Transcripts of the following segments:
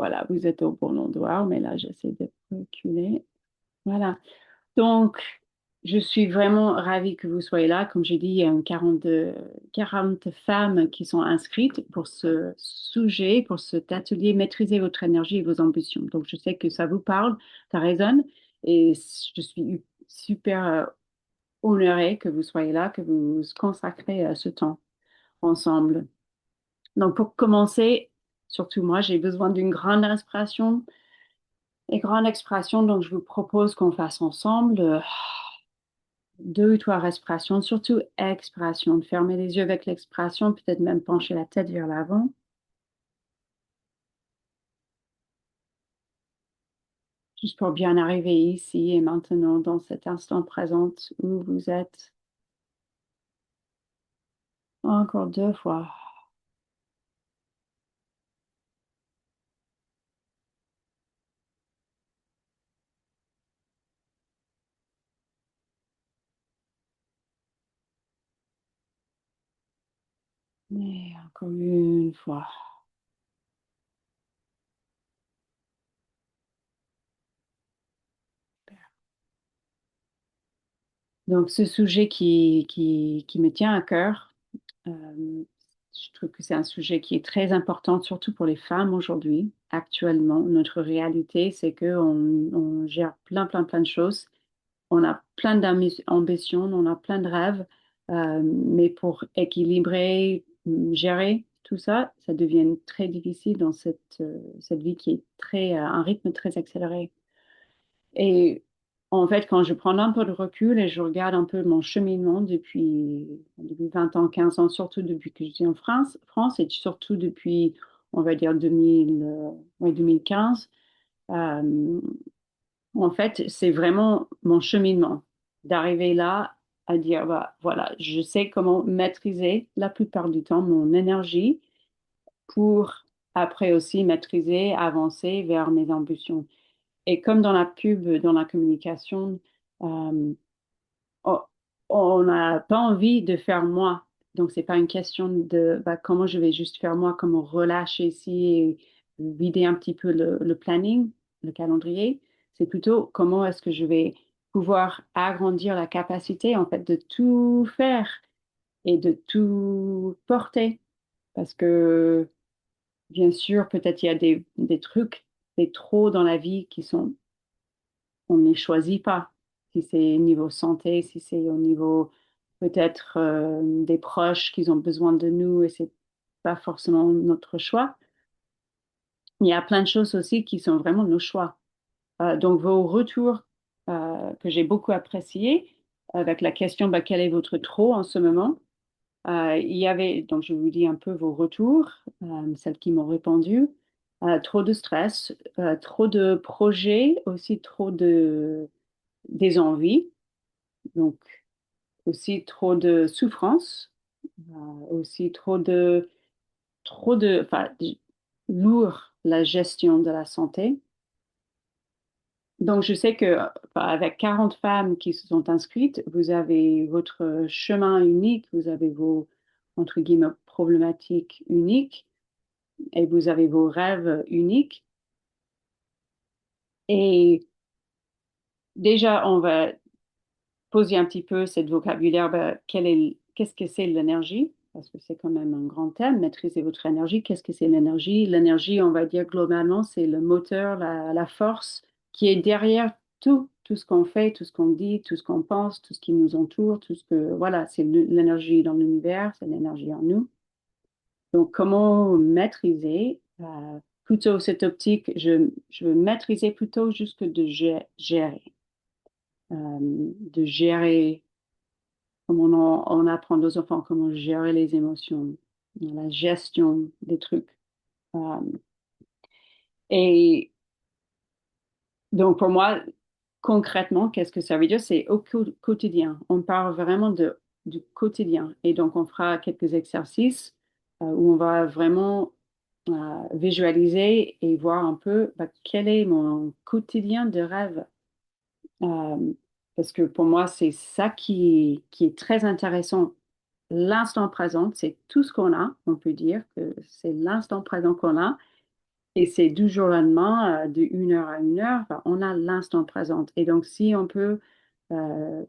voilà, vous êtes au bon endroit, mais là, j'essaie de reculer. Voilà. Donc, je suis vraiment ravie que vous soyez là. Comme j'ai dit, il y a 40 femmes qui sont inscrites pour ce sujet, pour cet atelier, maîtriser votre énergie et vos ambitions. Donc, je sais que ça vous parle, ça résonne, et je suis super honorée que vous soyez là, que vous vous consacrez à ce temps ensemble. Donc, pour commencer, surtout moi, j'ai besoin d'une grande respiration et grande expiration. Donc, je vous propose qu'on fasse ensemble deux ou trois respirations, surtout expiration. Fermez les yeux avec l'expiration, peut-être même pencher la tête vers l'avant. Juste pour bien arriver ici et maintenant dans cet instant présent où vous êtes. Encore deux fois. Et encore une fois. Donc, ce sujet qui me tient à cœur, je trouve que c'est un sujet qui est très important, surtout pour les femmes aujourd'hui. Actuellement, notre réalité, c'est qu'on gère plein de choses. On a plein d'ambitions, on a plein de rêves, mais pour équilibrer, gérer tout ça, ça devient très difficile dans cette vie qui est un rythme très accéléré. Et en fait, quand je prends un peu de recul et je regarde un peu mon cheminement depuis 20 ans, 15 ans, surtout depuis que je suis en France et surtout depuis, on va dire, 2015, euh, en fait, c'est vraiment mon cheminement d'arriver là à dire, bah, voilà, je sais comment maîtriser la plupart du temps mon énergie pour après aussi maîtriser, avancer vers mes ambitions. Et comme dans la pub, dans la communication, euh, on on n'a pas envie de faire moi. Donc, c'est pas une question de bah, comment je vais juste faire moi, comment relâcher ici et vider un petit peu le planning, le calendrier. C'est plutôt comment est-ce que je vais pouvoir agrandir la capacité en fait de tout faire et de tout porter. Parce que bien sûr, peut-être il y a des trucs, des trop dans la vie qui sont on ne les choisit pas. Si c'est au niveau santé, si c'est au niveau peut-être des proches qui ont besoin de nous et c'est pas forcément notre choix. Il y a plein de choses aussi qui sont vraiment nos choix. Donc vos retours que j'ai beaucoup appréciés avec la question bah, quel est votre trop en ce moment? Il y avait, donc je vous dis un peu vos retours, celles qui m'ont répondu. Trop de stress, trop de projets, aussi trop des envies, donc aussi trop de souffrance, aussi enfin, lourd la gestion de la santé. Donc, je sais que enfin, avec 40 femmes qui se sont inscrites, vous avez votre chemin unique, vous avez vos, entre guillemets, problématiques uniques et vous avez vos rêves uniques. Et déjà, on va poser un petit peu cette vocabulaire, ben, qu'est-ce que c'est l'énergie? Parce que c'est quand même un grand thème, maîtriser votre énergie. Qu'est-ce que c'est l'énergie? L'énergie, on va dire globalement, c'est le moteur, la force qui est derrière tout ce qu'on fait, tout ce qu'on dit, tout ce qu'on pense, tout ce qui nous entoure, tout ce que, voilà, c'est l'énergie dans l'univers, c'est l'énergie en nous. Donc, comment maîtriser? Plutôt cette optique, je veux maîtriser plutôt juste que de gérer. De gérer comment on apprend aux enfants comment gérer les émotions, la gestion des trucs. Euh, et donc, pour moi, concrètement, qu'est-ce que ça veut dire? C'est au quotidien. On parle vraiment du quotidien. Et donc, on fera quelques exercices où on va vraiment visualiser et voir un peu bah, quel est mon quotidien de rêve. Euh, Parce que pour moi, c'est ça qui est très intéressant. L'instant présent, c'est tout ce qu'on a. On peut dire que c'est l'instant présent qu'on a. Et c'est du jour au lendemain, de 1 heure à 1 heure, enfin, on a l'instant présent. Et donc, si on peut euh,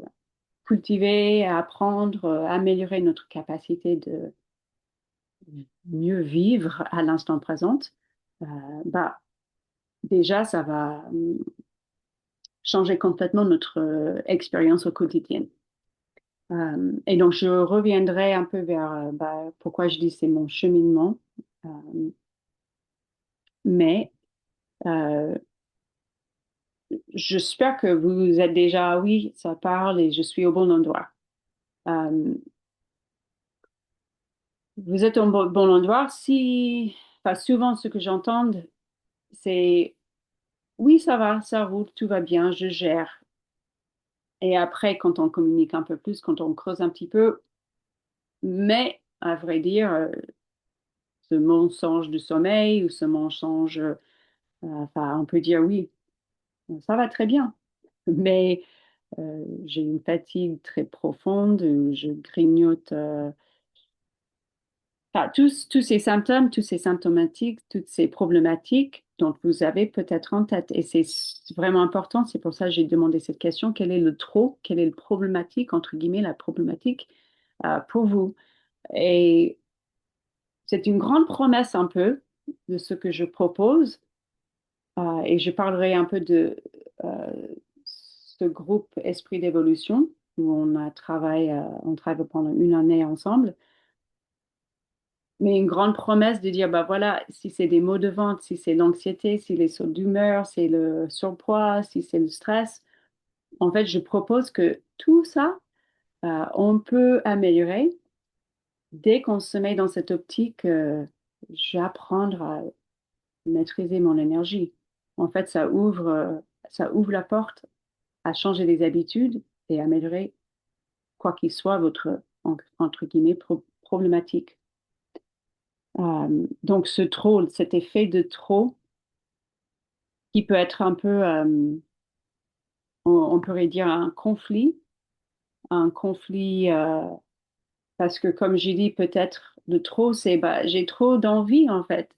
cultiver, apprendre, améliorer notre capacité de mieux vivre à l'instant présent, euh, bah, déjà, ça va changer complètement notre expérience au quotidien. Et donc, je reviendrai un peu vers bah, pourquoi je dis c'est mon cheminement. Euh, mais euh, j'espère que vous êtes déjà, oui, ça parle et je suis au bon endroit. Euh, Vous êtes au bon endroit si, enfin, souvent ce que j'entends, c'est oui, ça va, ça roule, tout va bien, je gère. Et après, quand on communique un peu plus, quand on creuse un petit peu, mais à vrai dire, ce mensonge du sommeil ou ce mensonge, enfin, on peut dire oui, ça va très bien, mais j'ai une fatigue très profonde, je grignote. Enfin, tous ces symptômes, tous ces symptomatiques, toutes ces problématiques dont vous avez peut-être en tête. Et c'est vraiment important, c'est pour ça que j'ai demandé cette question, quel est le trop, quelle est le problématique, entre guillemets, la problématique pour vous. Et c'est une grande promesse un peu de ce que je propose. Et je parlerai un peu de euh, ce groupe Esprit d'évolution où on travaille pendant 1 année ensemble. Mais une grande promesse de dire, bah voilà, si c'est des maux de ventre, si c'est l'anxiété, si les sauts d'humeur, si c'est le surpoids, si c'est le stress, en fait, je propose que tout ça, on peut améliorer dès qu'on se met dans cette optique, j'apprendre à maîtriser mon énergie. En fait, ça ouvre la porte à changer les habitudes et améliorer quoi qu'il soit votre, entre guillemets, problématique. Donc, ce trop, cet effet de trop, qui peut être un peu, on pourrait dire un conflit, parce que comme j'ai dit, peut-être le trop, c'est bah, j'ai trop d'envie en fait.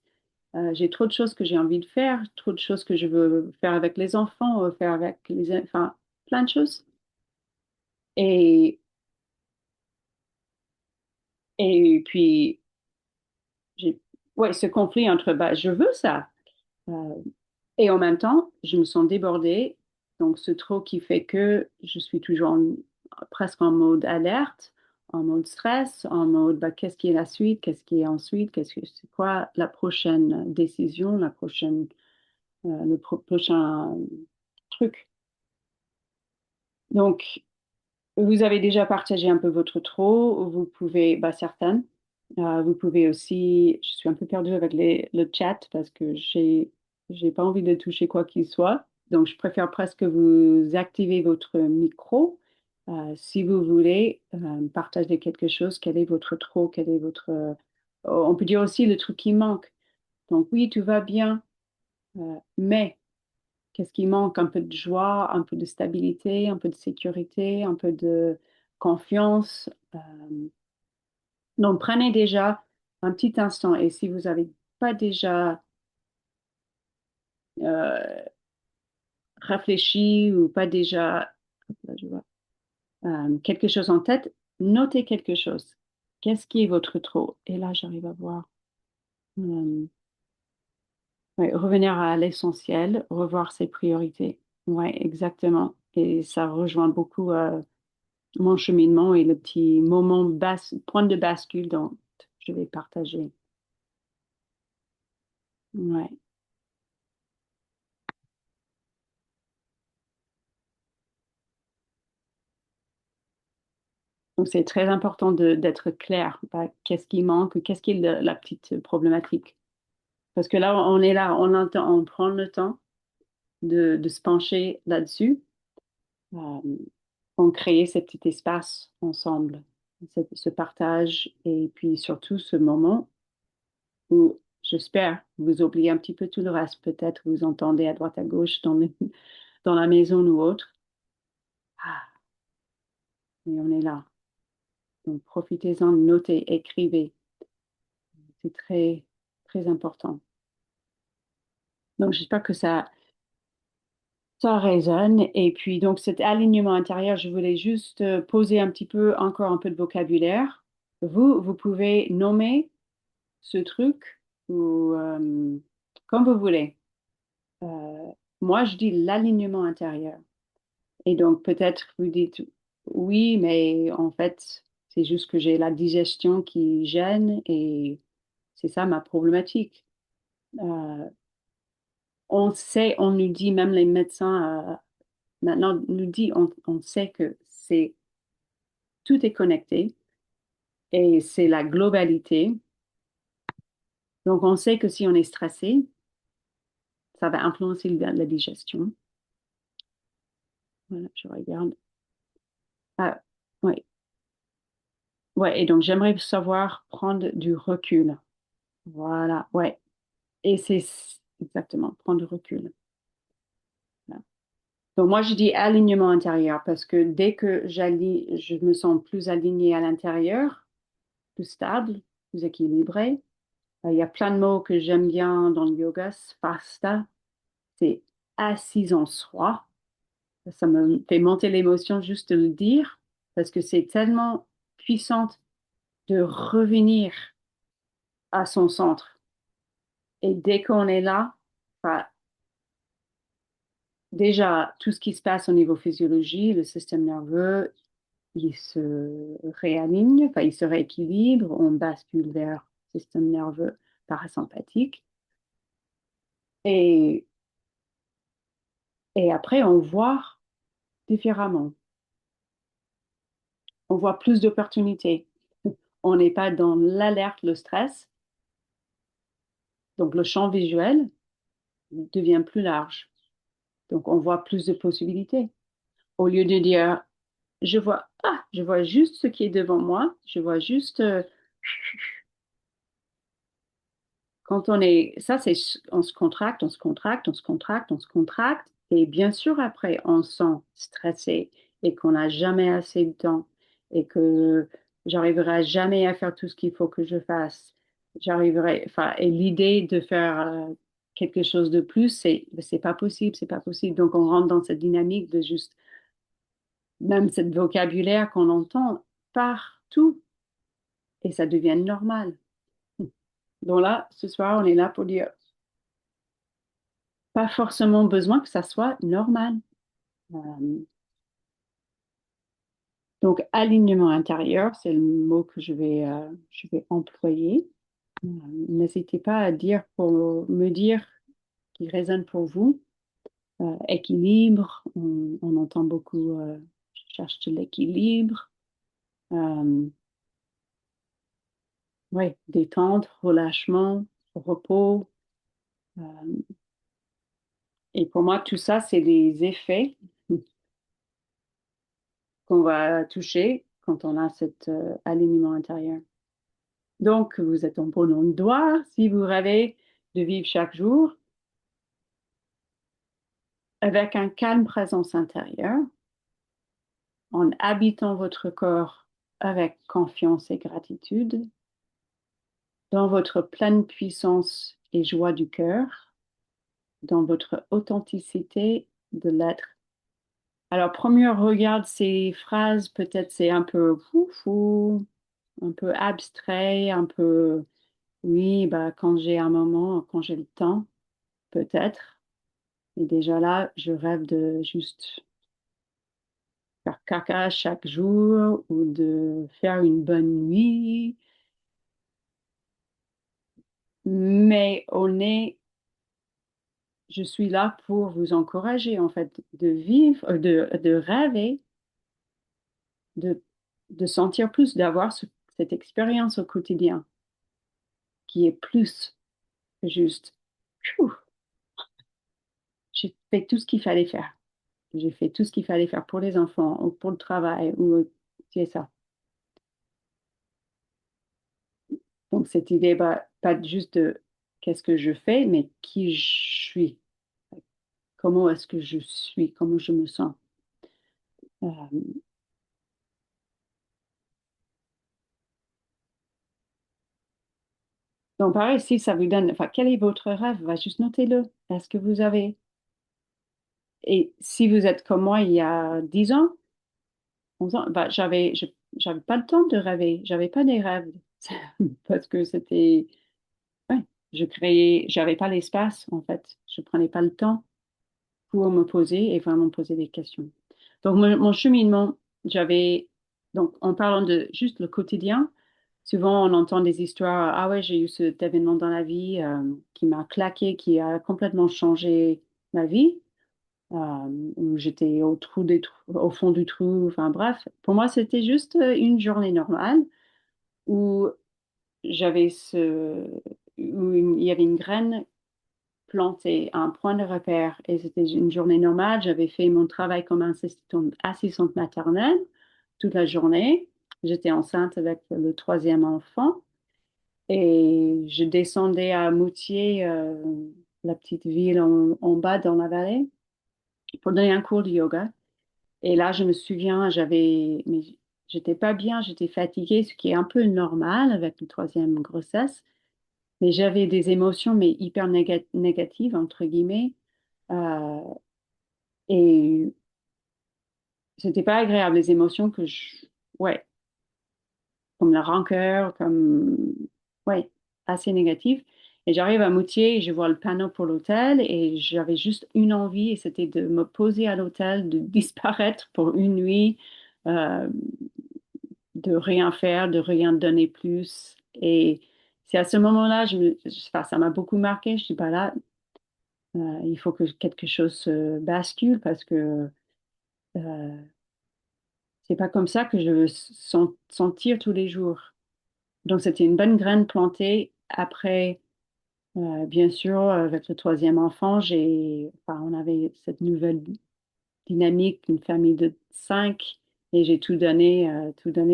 J'ai trop de choses que j'ai envie de faire, trop de choses que je veux faire avec les enfants, faire avec enfin, plein de choses. Et, et puis, j'ai, ouais, ce conflit entre, bah, je veux ça. Euh, et en même temps, je me sens débordée. Donc, ce trop qui fait que je suis toujours presque en mode alerte, en mode stress, en mode bah, qu'est-ce qui est la suite, qu'est-ce qui est ensuite, c'est quoi la prochaine décision, prochain truc. Donc, vous avez déjà partagé un peu votre trop. Vous pouvez, bah, certaines. Vous pouvez aussi, je suis un peu perdue avec le chat parce que j'ai pas envie de toucher quoi qu'il soit. Donc, je préfère presque vous activer votre micro. Si vous voulez partager quelque chose, quel est votre trop, quel est votre... on peut dire aussi le truc qui manque. Donc, oui, tout va bien, mais qu'est-ce qui manque? Un peu de joie, un peu de stabilité, un peu de sécurité, un peu de confiance. Donc, prenez déjà un petit instant et si vous n'avez pas déjà euh, réfléchi ou pas déjà là, je vois, quelque chose en tête, notez quelque chose. Qu'est-ce qui est votre trop? Et là, j'arrive à voir. Euh, ouais, revenir à l'essentiel, revoir ses priorités. Oui, exactement. Et ça rejoint beaucoup mon cheminement et le petit point de bascule dont je vais partager. Ouais. Donc, c'est très important d'être clair. Bah, qu'est-ce qui manque? Qu'est-ce qui est la petite problématique? Parce que là, on est là, on prend le temps de se pencher là-dessus. Euh, on crée ce petit espace ensemble, ce partage et puis surtout ce moment où j'espère vous oubliez un petit peu tout le reste. Peut-être vous entendez à droite à gauche dans la maison ou autre. Ah, et on est là. Donc profitez-en, notez, écrivez. C'est très, très important. Donc, j'espère que ça résonne. Et puis, donc, cet alignement intérieur, je voulais juste poser un petit peu, encore un peu de vocabulaire. Vous pouvez nommer ce truc ou comme vous voulez. Euh, Moi, je dis l'alignement intérieur. Et donc, peut-être vous dites oui, mais en fait, c'est juste que j'ai la digestion qui gêne et c'est ça ma problématique. Euh, on sait, on nous dit, même les médecins maintenant nous dit, on sait que tout est connecté et c'est la globalité. Donc, on sait que si on est stressé, ça va influencer la digestion. Voilà, je regarde. Ah, ouais, ouais. Et donc, j'aimerais savoir prendre du recul. Voilà, ouais. Et c'est exactement prendre du recul. Voilà. Donc, moi, je dis alignement intérieur parce que dès que j'aligne, je me sens plus alignée à l'intérieur, plus stable, plus équilibrée. Il y a plein de mots que j'aime bien dans le yoga. Spasta, c'est assise en soi. Ça me fait monter l'émotion juste de le dire parce que c'est tellement puissant de revenir à son centre. Et dès qu'on est là, enfin, déjà, tout ce qui se passe au niveau physiologie, le système nerveux, il se réaligne, enfin, il se rééquilibre, on bascule vers le système nerveux parasympathique. Et, et après, on voit différemment. On voit plus d'opportunités. On n'est pas dans l'alerte, le stress. Donc, le champ visuel devient plus large. Donc, on voit plus de possibilités. Au lieu de dire, je vois juste ce qui est devant moi, je vois juste quand on est, ça c'est, on se contracte, on se contracte, on se contracte, on se contracte, et bien sûr après on se sent stressé et qu'on n'a jamais assez de temps et que j'arriverai jamais à faire tout ce qu'il faut que je fasse. J'arriverai, enfin, et l'idée de faire quelque chose de plus, c'est pas possible, c'est pas possible. Donc on rentre dans cette dynamique de juste, même cette vocabulaire qu'on entend partout, et ça devient normal. Donc là, ce soir, on est là pour dire pas forcément besoin que ça soit normal. Euh, donc, alignement intérieur, c'est le mot que je vais employer. Euh, N'hésitez pas à dire pour me dire qui résonne pour vous. Équilibre, on entend beaucoup, je cherche de l'équilibre. Euh, ouais, détente, relâchement, repos. Euh, et pour moi, tout ça, c'est des effets qu'on va toucher quand on a cet alignement intérieur. Donc, vous êtes en bon endroit si vous rêvez de vivre chaque jour avec un calme présence intérieure, en habitant votre corps avec confiance et gratitude, dans votre pleine puissance et joie du cœur, dans votre authenticité de l'être. Alors, premier regard ces phrases, peut-être c'est un peu foufou, un peu abstrait, un peu, oui, bah, quand j'ai un moment, quand j'ai le temps, peut-être. Et déjà là, je rêve de juste faire caca chaque jour ou de faire une bonne nuit. Mais je suis là pour vous encourager en fait de vivre, de rêver, de, de sentir plus, d'avoir cette expérience au quotidien qui est plus que juste, Pfiou, j'ai fait tout ce qu'il fallait faire. J'ai fait tout ce qu'il fallait faire pour les enfants ou pour le travail ou c'est ça. Donc, cette idée, bah, pas juste de qu'est-ce que je fais, mais qui je suis. Comment est-ce que je suis? Comment je me sens? Euh, Donc, pareil, si ça vous donne, enfin, quel est votre rêve? Va juste notez-le. Est-ce que vous avez, et si vous êtes comme moi il y a 10 ans, 11 ans, bah, j'avais pas le temps de rêver. J'avais pas des rêves. Parce que c'était, ouais, j'avais pas l'espace, en fait. Je prenais pas le temps pour me poser et vraiment poser des questions. Donc, mon cheminement, j'avais, donc, en parlant de juste le quotidien, souvent on entend des histoires, ah ouais, j'ai eu cet événement dans la vie qui m'a claqué, qui a complètement changé ma vie, où j'étais au fond du trou, enfin bref. Pour moi, c'était juste une journée normale où j'avais il y avait une graine planté un point de repère et c'était une journée normale. J'avais fait mon travail comme assistante maternelle toute la journée. J'étais enceinte avec le troisième enfant et je descendais à Moutier, la petite ville en bas dans la vallée, pour donner un cours de yoga. Et là, je me souviens, mais j'étais pas bien, j'étais fatiguée, ce qui est un peu normal avec une troisième grossesse. Mais j'avais des émotions, mais hyper négatives, entre guillemets. Euh, et c'était pas agréable, les émotions ouais, comme la rancœur, ouais, assez négatives. Et j'arrive à Moutier et je vois le panneau pour l'hôtel et j'avais juste une envie et c'était de me poser à l'hôtel, de disparaître pour une nuit, euh, de rien faire, de rien donner plus. Et c'est à ce moment-là, enfin, ça m'a beaucoup marqué. Je dis, bah là, il faut que quelque chose se bascule parce que euh, c'est pas comme ça que je veux sentir tous les jours. Donc, c'était une bonne graine plantée. Après, bien sûr, avec le troisième enfant, enfin, on avait cette nouvelle dynamique, une famille de cinq, et j'ai tout donné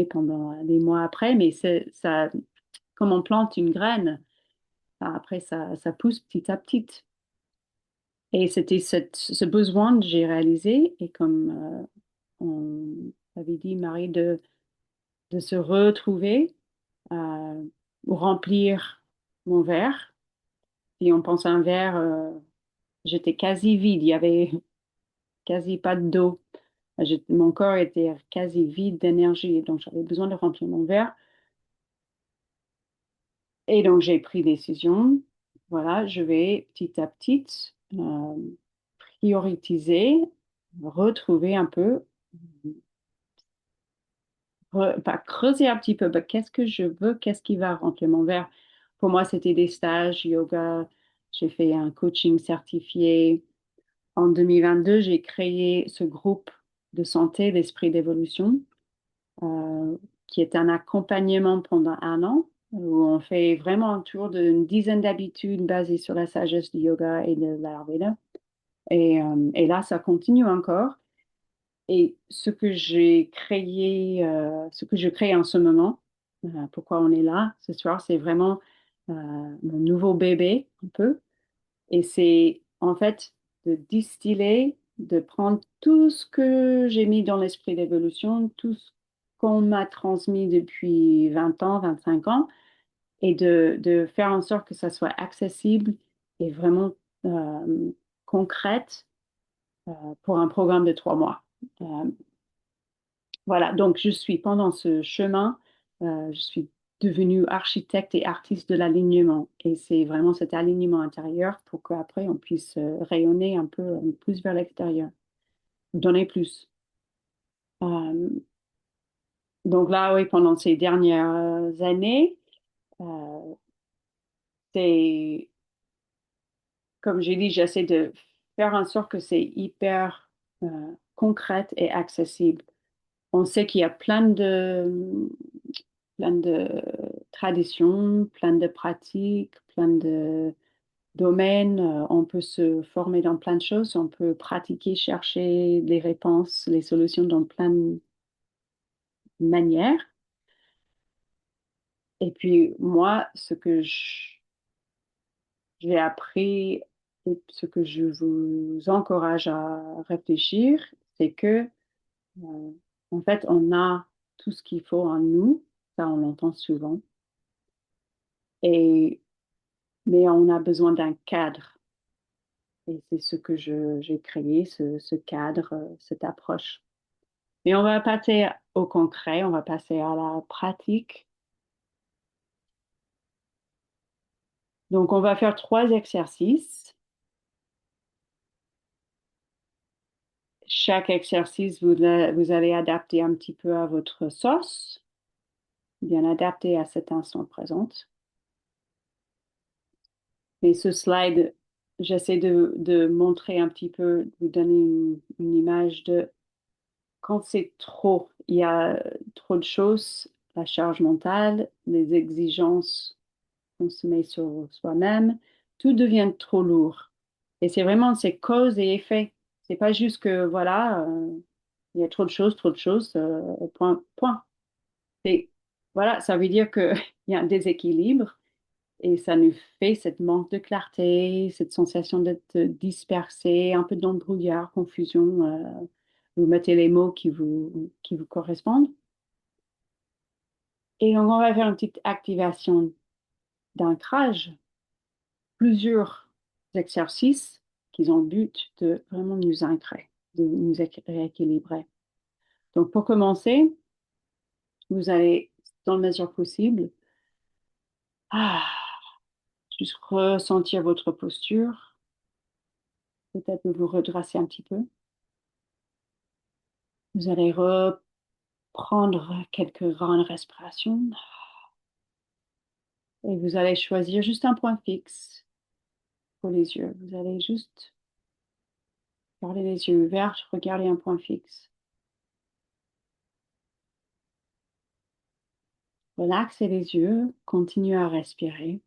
pendant des mois après. Mais ça, comme on plante une graine, enfin, après, ça pousse petit à petit. Et c'était ce besoin que j'ai réalisé, et comme on avait dit, Marie, de se retrouver, ou remplir mon verre. Si on pense à un verre, j'étais quasi vide, il y avait quasi pas d'eau. Mon corps était quasi vide d'énergie, donc j'avais besoin de remplir mon verre. Et donc j'ai pris décision, voilà, je vais petit à petit prioriser, retrouver un peu, pas creuser un petit peu, bah, qu'est-ce que je veux, qu'est-ce qui va remplir mon verre. Pour moi, c'était des stages, yoga, j'ai fait un coaching certifié. En 2022, j'ai créé ce groupe de santé, d'esprit d'évolution, euh, qui est un accompagnement pendant un an, où on fait vraiment un tour d'une dizaine d'habitudes basées sur la sagesse du yoga et de l'Ayurveda. Et là, ça continue encore. Et ce que je crée en ce moment, pourquoi on est là ce soir, c'est vraiment mon nouveau bébé, un peu. Et c'est en fait de distiller, de prendre tout ce que j'ai mis dans l'esprit d'évolution, tout ce qu'on m'a transmis depuis 20 ans, 25 ans, et de faire en sorte que ça soit accessible et vraiment concrète pour un programme de 3 mois. Euh, voilà, donc je suis pendant ce chemin, je suis devenue architecte et artiste de l'alignement. Et c'est vraiment cet alignement intérieur pour qu'après on puisse rayonner un peu plus vers l'extérieur, donner plus. Euh, donc là, oui, pendant ces dernières années, euh, c'est, comme j'ai dit, j'essaie de faire en sorte que c'est hyper concrète et accessible. On sait qu'il y a plein de traditions, plein de pratiques, plein de domaines. On peut se former dans plein de choses, on peut pratiquer, chercher les réponses, les solutions dans plein de manières. Et puis moi, j'ai appris et ce que je vous encourage à réfléchir, c'est que en fait, on a tout ce qu'il faut en nous, ça on l'entend souvent. Et mais on a besoin d'un cadre. Et c'est ce que j'ai créé, ce cadre, cette approche. Mais on va passer au concret, on va passer à la pratique. Donc, on va faire 3 exercices. Chaque exercice, vous allez adapter un petit peu à votre sauce, bien adapté à cet instant présent. Mais ce slide, j'essaie de montrer un petit peu, de vous donner une image de quand c'est trop, il y a trop de choses, la charge mentale, les exigences qu'on se met sur soi-même, tout devient trop lourd. Et c'est vraiment, c'est cause et effet. C'est pas juste que, voilà, il y a trop de choses, point, point. Et voilà, ça veut dire qu'il y a un déséquilibre et ça nous fait cette manque de clarté, cette sensation d'être dispersé, un peu d'embrouillard, confusion. Vous mettez les mots qui vous correspondent. Et donc, on va faire une petite activation d'ancrage, plusieurs exercices qui ont le but de vraiment nous ancrer, de nous rééquilibrer. Donc, pour commencer, vous allez, dans la mesure possible, ah, juste ressentir votre posture. Peut-être vous redresser un petit peu. Vous allez reprendre quelques grandes respirations et vous allez choisir juste un point fixe pour les yeux. Vous allez juste garder les yeux ouverts, regarder un point fixe. Relaxez les yeux, continuez à respirer.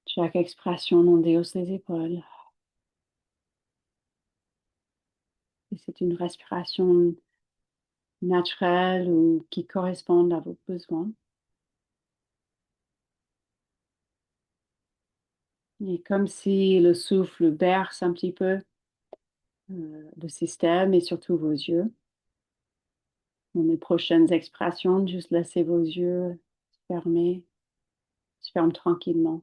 Chaque expiration, on déhausse les épaules. Et c'est une respiration naturelle ou qui correspond à vos besoins. Et comme si le souffle berce un petit peu le système et surtout vos yeux. Dans les prochaines expirations, juste laissez vos yeux fermer, se ferment tranquillement.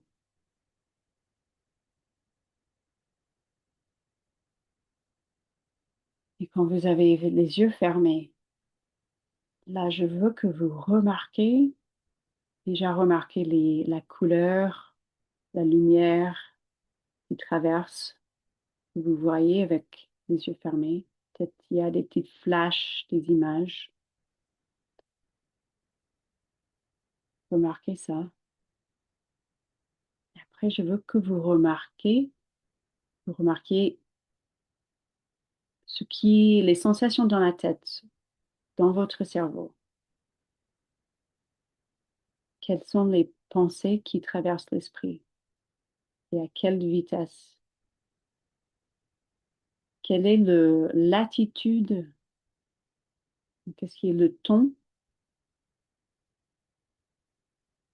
Et quand vous avez les yeux fermés, là, je veux que vous remarquez, déjà remarquez la couleur, la lumière qui traverse, que vous voyez avec les yeux fermés. Peut-être il y a des petites flashs, des images. Remarquez ça. Et après, je veux que vous remarquez les sensations dans la tête, dans votre cerveau. Quelles sont les pensées qui traversent l'esprit et à quelle vitesse? Quelle est l'attitude? Qu'est-ce qui est le ton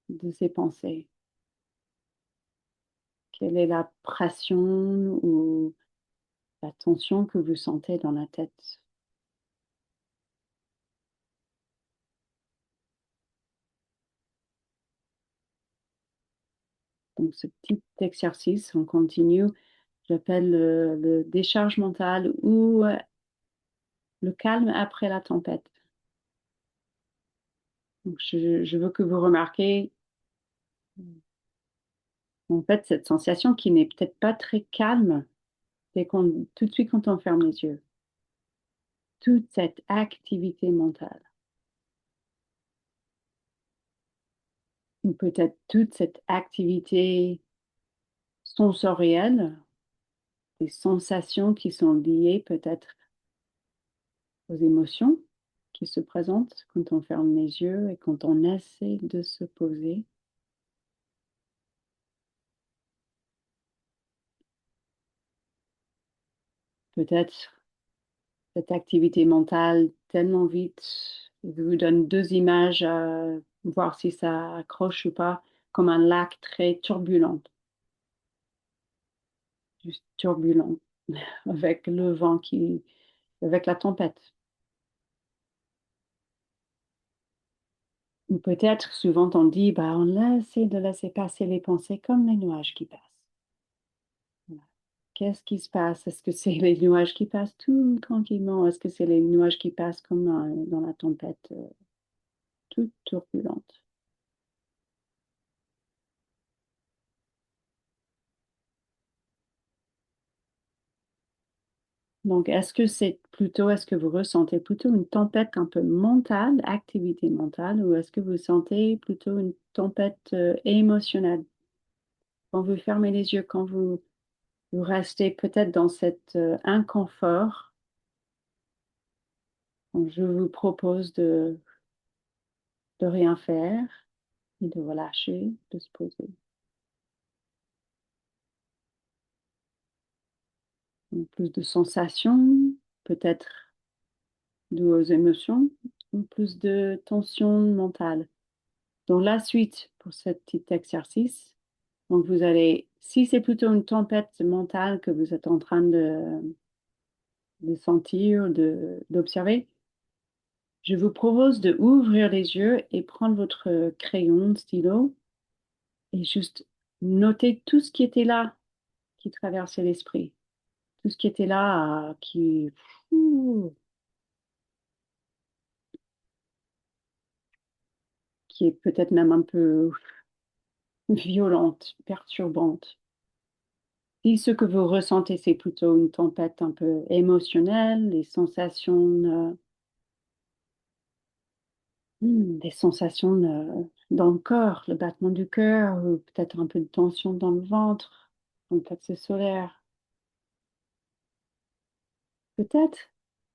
de ces pensées? Quelle est la pression ou la tension que vous sentez dans la tête? Donc, ce petit exercice, on continue, j'appelle le décharge mentale ou le calme après la tempête. Donc, je veux que vous remarquez en fait cette sensation qui n'est peut-être pas très calme tout de suite quand on ferme les yeux. Toute cette activité mentale, ou peut-être toute cette activité sensorielle, des sensations qui sont liées peut-être aux émotions qui se présentent quand on ferme les yeux et quand on essaie de se poser. Peut-être cette activité mentale tellement vite, je vous donne 2 images à voir si ça accroche ou pas, comme un lac très turbulent, juste turbulent, avec le vent avec la tempête. Ou peut-être souvent on dit, bah, on essaie de laisser passer les pensées comme les nuages qui passent. Voilà. Qu'est-ce qui se passe? Est-ce que c'est les nuages qui passent tout tranquillement? Est-ce que c'est les nuages qui passent comme dans la tempête toute turbulente? Donc, est-ce que vous ressentez plutôt une tempête un peu mentale, activité mentale, ou est-ce que vous sentez plutôt une tempête émotionnelle? Quand vous fermez les yeux, quand vous restez peut-être dans cet inconfort, donc je vous propose de rien faire et de relâcher, de se poser. Donc, plus de sensations, peut-être aux émotions, ou plus de tension mentale. Donc, la suite pour ce petit exercice, donc vous allez, si c'est plutôt une tempête mentale que vous êtes en train de sentir, d'observer, je vous propose de ouvrir les yeux et prendre votre crayon, stylo, et juste noter tout ce qui était là, qui traversait l'esprit, tout ce qui était là, ouh, qui est peut-être même un peu violente, perturbante. Si ce que vous ressentez, c'est plutôt une tempête un peu émotionnelle, des sensations dans le corps, le battement du cœur, ou peut-être un peu de tension dans le ventre, dans le plexus solaire. Peut-être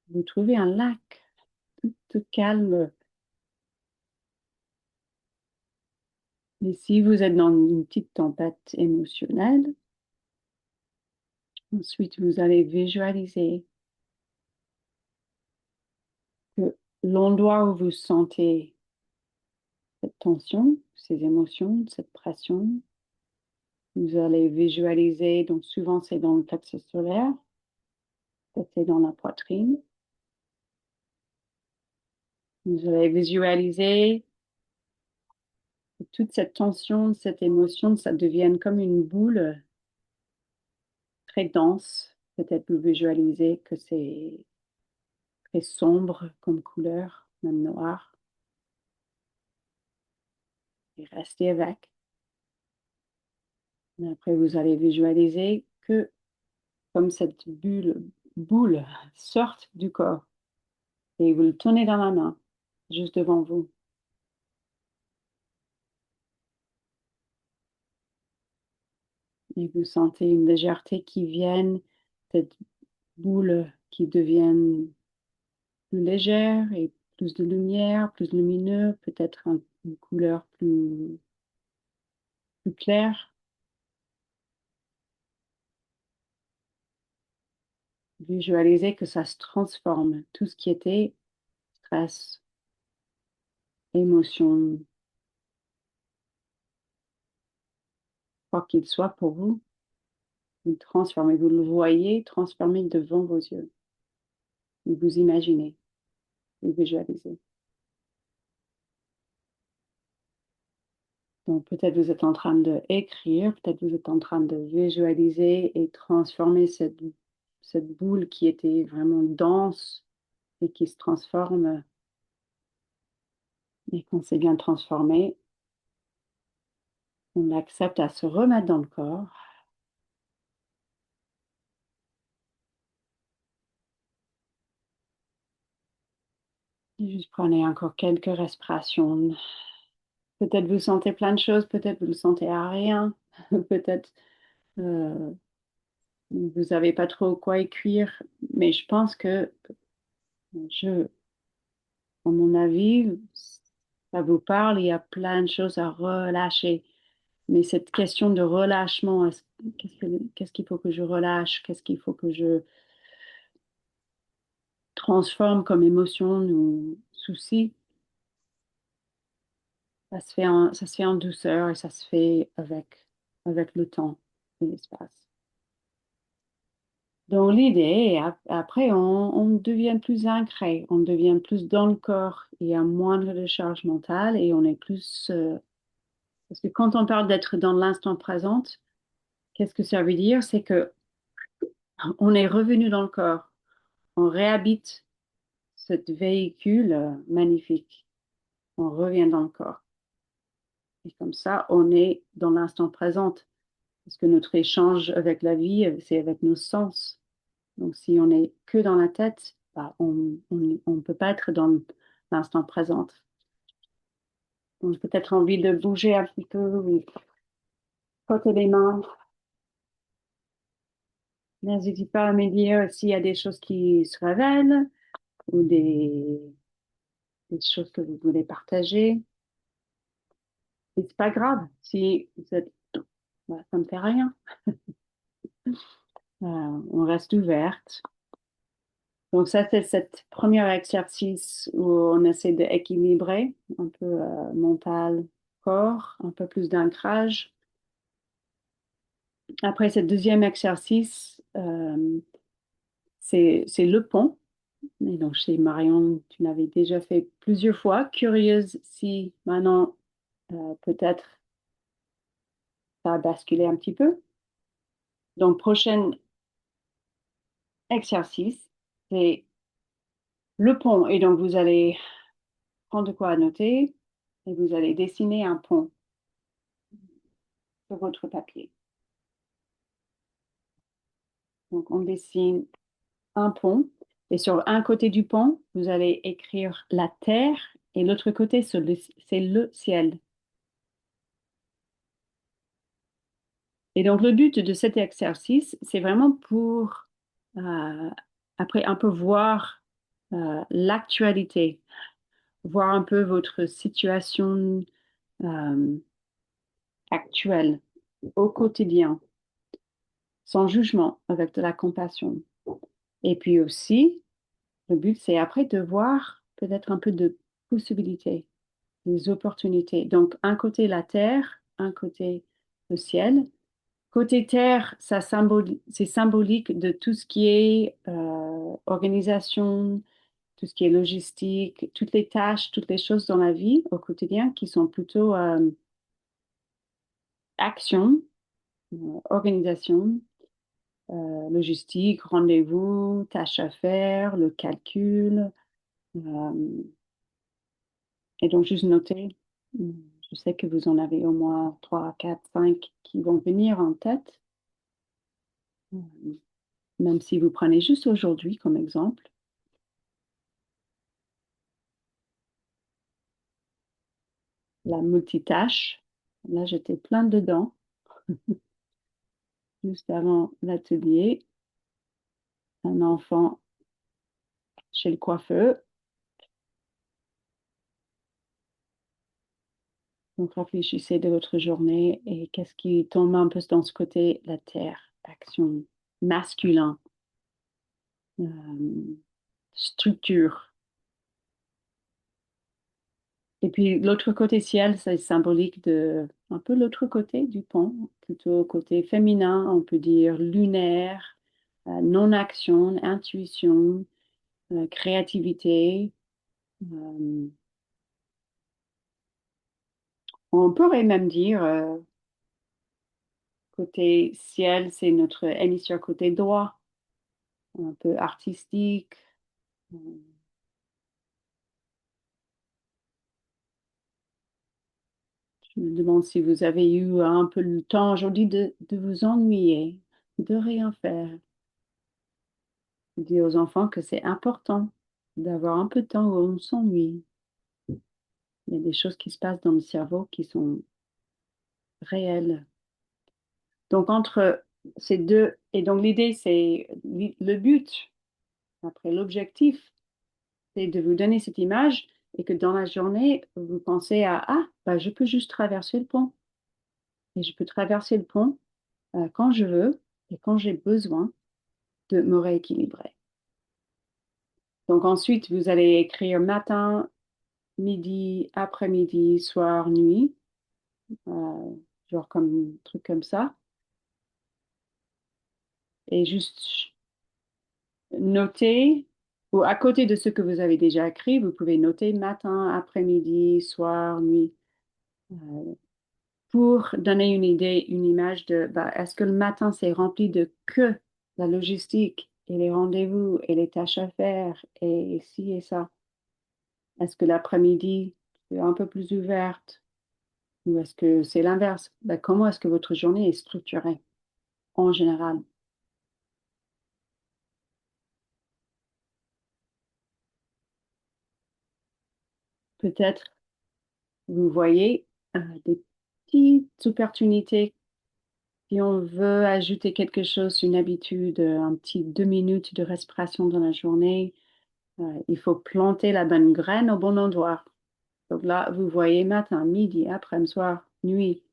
vous trouvez un lac tout calme. Mais si vous êtes dans une petite tempête émotionnelle, ensuite vous allez visualiser que l'endroit où vous sentez cette tension, ces émotions, cette pression, vous allez visualiser, donc souvent c'est dans le plexus solaire, c'est dans la poitrine. Vous allez visualiser que toute cette tension, cette émotion, ça devienne comme une boule très dense. Peut-être vous visualisez que c'est très sombre comme couleur, même noir, et restez avec. Et après, vous allez visualiser que comme cette boule sorte du corps et vous le tenez dans la main, juste devant vous. Et vous sentez une légèreté qui vient, cette boule qui devient plus légère et plus de lumière, plus lumineux, peut-être une couleur plus claire. Visualisez que ça se transforme. Tout ce qui était stress, émotion, quoi qu'il soit pour vous, vous le transformez. Vous le voyez transformer devant vos yeux. Vous imaginez, vous visualisez. Donc peut-être vous êtes en train d'écrire, peut-être vous êtes en train de visualiser et transformer cette boule qui était vraiment dense et qui se transforme. Et quand c'est bien transformé, on accepte à se remettre dans le corps. Et juste prenez encore quelques respirations. Peut-être vous sentez plein de choses, peut-être vous ne sentez à rien, peut-être euh, vous n'avez pas trop quoi écrire, mais je pense que je, à mon avis, ça vous parle, il y a plein de choses à relâcher. Mais cette question de relâchement, qu'est-ce qu'il faut que je relâche? Qu'est-ce qu'il faut que je transforme comme émotion ou souci? Ça se fait en douceur et ça se fait avec le temps et l'espace. Donc l'idée, après, on devient plus ancré, on devient plus dans le corps, il y a moins de charge mentale et on est plus... parce que quand on parle d'être dans l'instant présent, qu'est-ce que ça veut dire? C'est que on est revenu dans le corps, on réhabite ce véhicule magnifique, on revient dans le corps. Et comme ça, on est dans l'instant présent. Parce que notre échange avec la vie, c'est avec nos sens. Donc, si on est que dans la tête, bah, on ne peut pas être dans l'instant présent. Donc, peut-être envie de bouger un petit peu, ou frotter les mains. N'hésitez pas à me dire s'il y a des choses qui se révèlent ou des choses que vous voulez partager. Et c'est pas grave si vous êtes, bah, ça ne fait rien. On reste ouverte. Donc ça, c'est cet premier exercice où on essaie d'équilibrer un peu mental, corps, un peu plus d'ancrage. Après, ce deuxième exercice, c'est le pont. Et donc, chez Marion, tu l'avais déjà fait plusieurs fois. Curieuse si maintenant, peut-être, ça a basculé un petit peu. Donc, prochain exercice, c'est le pont. Et donc, vous allez prendre de quoi à noter et vous allez dessiner un pont sur votre papier. Donc, on dessine un pont et sur un côté du pont, vous allez écrire la terre et l'autre côté, c'est le ciel. Et donc, le but de cet exercice, c'est vraiment pour, après, un peu voir l'actualité, voir un peu votre situation euh, actuelle au quotidien, sans jugement, avec de la compassion. Et puis aussi, le but, c'est après de voir peut-être un peu de possibilités, des opportunités. Donc, un côté la terre, un côté le ciel. Côté terre, c'est symbolique de tout ce qui est organisation, tout ce qui est logistique, toutes les tâches, toutes les choses dans la vie au quotidien qui sont plutôt action, organisation, logistique, rendez-vous, tâches à faire, le calcul. euh, et donc, juste noter, je sais que vous en avez au moins 3, 4, 5 qui vont venir en tête. Même si vous prenez juste aujourd'hui comme exemple, la multitâche, là j'étais plein dedans, juste avant l'atelier, un enfant chez le coiffeur. Donc réfléchissez de votre journée et qu'est-ce qui tombe un peu dans ce côté, la terre, action, masculin, euh, structure. Et puis l'autre côté ciel, c'est symbolique de un peu l'autre côté du pont, plutôt côté féminin, on peut dire lunaire, non-action, intuition, créativité. Euh, on pourrait même dire côté ciel, c'est notre hémisphère côté droit, un peu artistique. Euh, Je me demande si vous avez eu un peu le temps aujourd'hui de vous ennuyer, de rien faire. Je dis aux enfants que c'est important d'avoir un peu de temps où on s'ennuie. Il y a des choses qui se passent dans le cerveau qui sont réelles. Donc, entre ces deux, et donc l'idée, c'est le but, après l'objectif, c'est de vous donner cette image et que dans la journée, vous pensez à, ah, bah, je peux juste traverser le pont. Et je peux traverser le pont quand je veux et quand j'ai besoin de me rééquilibrer. Donc ensuite, vous allez écrire matin, midi, après-midi, soir, nuit, euh, genre comme un truc comme ça. Et juste noter, ou à côté de ce que vous avez déjà écrit, vous pouvez noter matin, après-midi, soir, nuit, pour donner une idée, une image de, bah, est-ce que le matin, c'est rempli de que la logistique et les rendez-vous et les tâches à faire et ci et ça? Est-ce que l'après-midi, c'est un peu plus ouverte ou est-ce que c'est l'inverse? Bah, comment est-ce que votre journée est structurée en général? Peut-être vous voyez des petites opportunités. Si on veut ajouter quelque chose, une habitude, un petit 2 minutes de respiration dans la journée, il faut planter la bonne graine au bon endroit. Donc là, vous voyez matin, midi, après-midi, soir, nuit,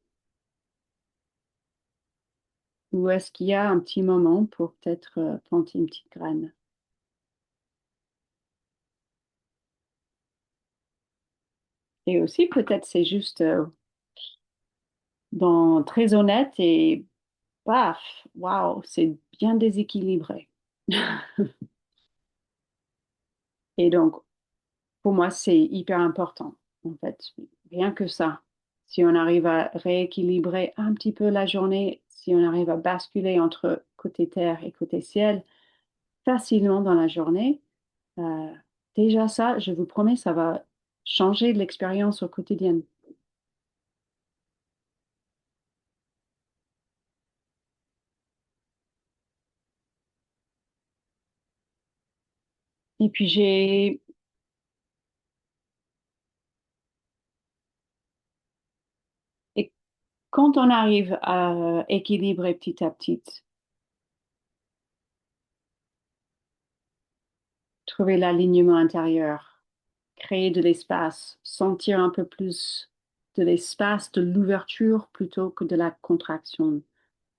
où est-ce qu'il y a un petit moment pour peut-être planter une petite graine. Et aussi, peut-être c'est juste très honnête et paf, waouh, c'est bien déséquilibré. Et donc, pour moi, c'est hyper important, en fait. Rien que ça. Si on arrive à rééquilibrer un petit peu la journée, si on arrive à basculer entre côté terre et côté ciel facilement dans la journée, euh, déjà ça, je vous promets, ça va changer l'expérience au quotidien. Et puis et quand on arrive à équilibrer petit à petit, trouver l'alignement intérieur, créer de l'espace, sentir un peu plus de l'espace, de l'ouverture plutôt que de la contraction,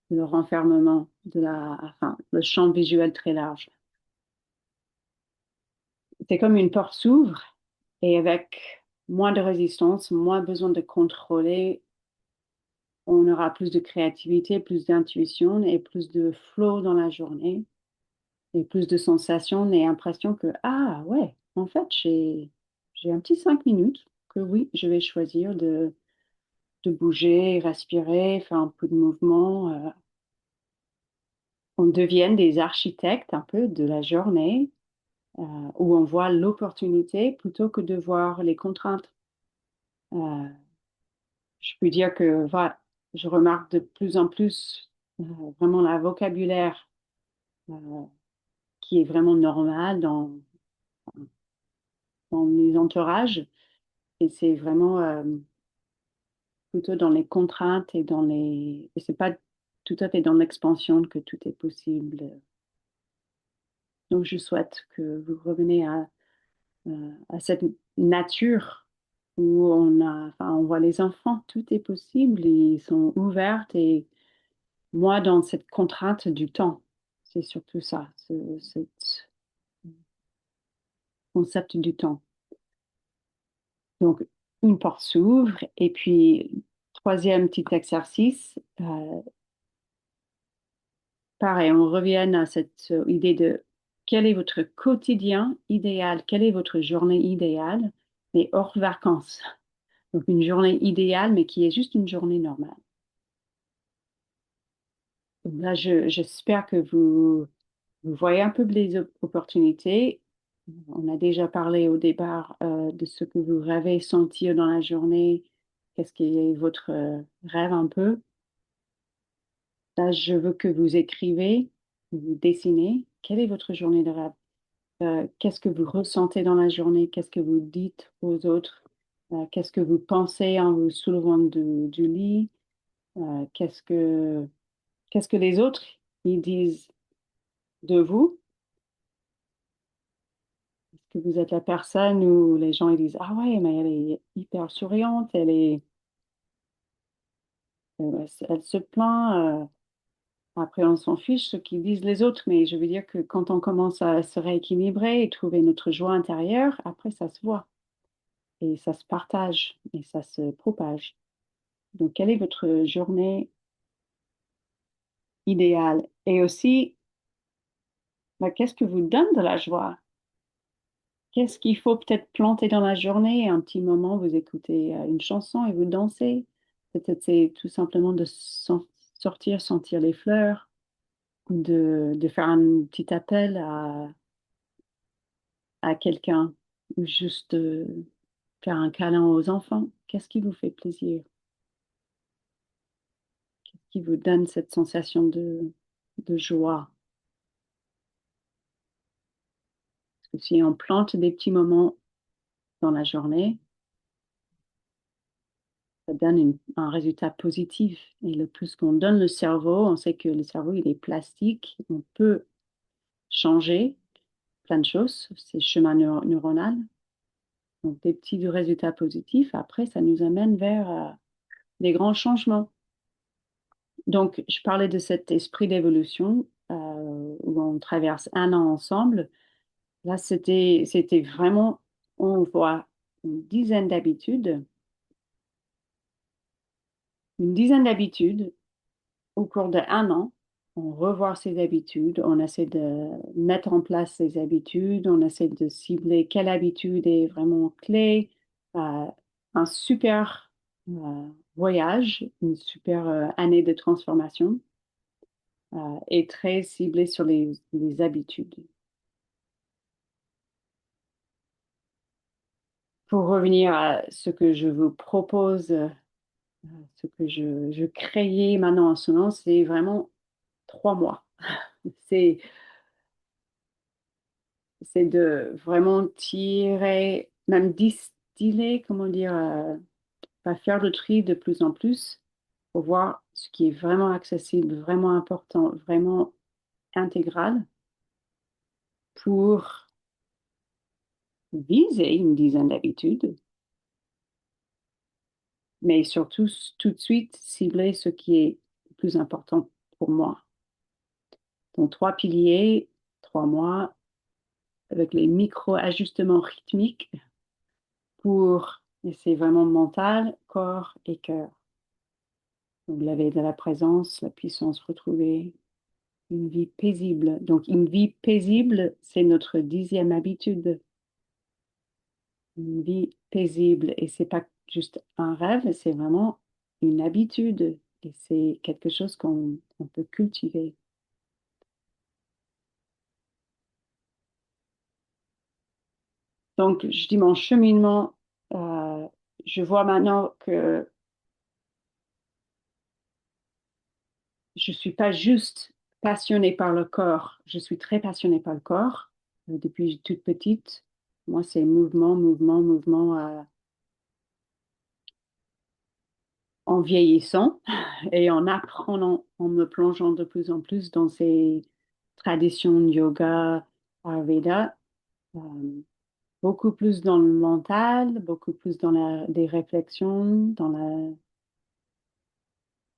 le renfermement, enfin, le champ visuel très large. C'est comme une porte s'ouvre et avec moins de résistance, moins besoin de contrôler, on aura plus de créativité, plus d'intuition et plus de flow dans la journée et plus de sensations et impressions que, ah ouais, en fait, j'ai un petit 5 minutes que oui, je vais choisir de bouger, respirer, faire un peu de mouvement. On devient des architectes un peu de la journée euh, où on voit l'opportunité plutôt que de voir les contraintes. Euh, je peux dire que voilà, je remarque de plus en plus vraiment la vocabulaire euh, qui est vraiment normal dans les entourages et c'est vraiment plutôt dans les contraintes et et c'est pas tout à fait dans l'expansion que tout est possible. Donc, je souhaite que vous reveniez à cette nature où enfin, on voit les enfants, tout est possible, ils sont ouverts et moi, dans cette contrainte du temps, c'est surtout ça, ce concept du temps. Donc, une porte s'ouvre et puis, troisième petit exercice, pareil, on revient à cette idée de quel est votre quotidien idéal, quelle est votre journée idéale, mais hors vacances. Donc une journée idéale, mais qui est juste une journée normale. Donc là, j'espère que vous voyez un peu les opportunités. On a déjà parlé au départ de ce que vous rêvez sentir dans la journée. Qu'est-ce qui est votre rêve un peu? Là, je veux que vous écrivez, vous dessinez. Quelle est votre journée de rêve? Qu'est-ce que vous ressentez dans la journée? Qu'est-ce que vous dites aux autres? Qu'est-ce que vous pensez en vous soulevant du lit? Euh, qu'est-ce que, qu'est-ce que les autres ils disent de vous? Est-ce que vous êtes la personne où les gens ils disent, ah ouais, mais elle est hyper souriante, elle se plaint. Après, on s'en fiche ce qu'ils disent les autres, mais je veux dire que quand on commence à se rééquilibrer et trouver notre joie intérieure, après, ça se voit et ça se partage et ça se propage. Donc, quelle est votre journée idéale? Et aussi, bah, qu'est-ce que vous donne de la joie? Qu'est-ce qu'il faut peut-être planter dans la journée? Un petit moment, vous écoutez une chanson et vous dansez. Peut-être c'est tout simplement de sortir, sentir les fleurs, de faire un petit appel à quelqu'un, ou juste faire un câlin aux enfants. Qu'est-ce qui vous fait plaisir? Qui vous donne cette sensation de joie? Parce que si on plante des petits moments dans la journée, ça donne un résultat positif. Et le plus qu'on donne le cerveau, on sait que le cerveau, il est plastique, on peut changer plein de choses, ces chemins neuronaux. Donc, des petits résultats positifs, après, ça nous amène vers des grands changements. Donc, je parlais de cet esprit d'évolution où on traverse un an ensemble. Là, c'était vraiment, on voit une dizaine d'habitudes, une dizaine d'habitudes au cours d'un an. On revoit ces habitudes, on essaie de mettre en place ces habitudes, on essaie de cibler quelle habitude est vraiment clé. Euh, un super voyage, une super année de transformation est très ciblée sur les habitudes. Pour revenir à ce que je vous propose, ce que je crée maintenant en ce moment, c'est vraiment 3 mois. C'est, c'est de vraiment tirer, même distiller, comment dire, pas faire le tri de plus en plus pour voir ce qui est vraiment accessible, vraiment important, vraiment intégral pour viser une dizaine d'habitudes, mais surtout tout de suite cibler ce qui est le plus important pour moi. Donc 3 piliers, 3 mois, avec les micro-ajustements rythmiques pour, et c'est vraiment mental, corps et cœur. Donc l'éveil de la présence, la puissance retrouvée, une vie paisible. Donc une vie paisible, c'est notre 10e habitude. Une vie paisible. Et c'est pas juste un rêve, c'est vraiment une habitude. Et c'est quelque chose qu'on peut cultiver. Donc, je dis mon cheminement, euh, je vois maintenant que je suis pas juste passionnée par le corps, je suis très passionnée par le corps depuis toute petite. Moi, c'est mouvement, mouvement, mouvement en vieillissant et en apprenant, en me plongeant de plus en plus dans ces traditions de yoga, Ayurveda, euh, beaucoup plus dans le mental, beaucoup plus dans des réflexions,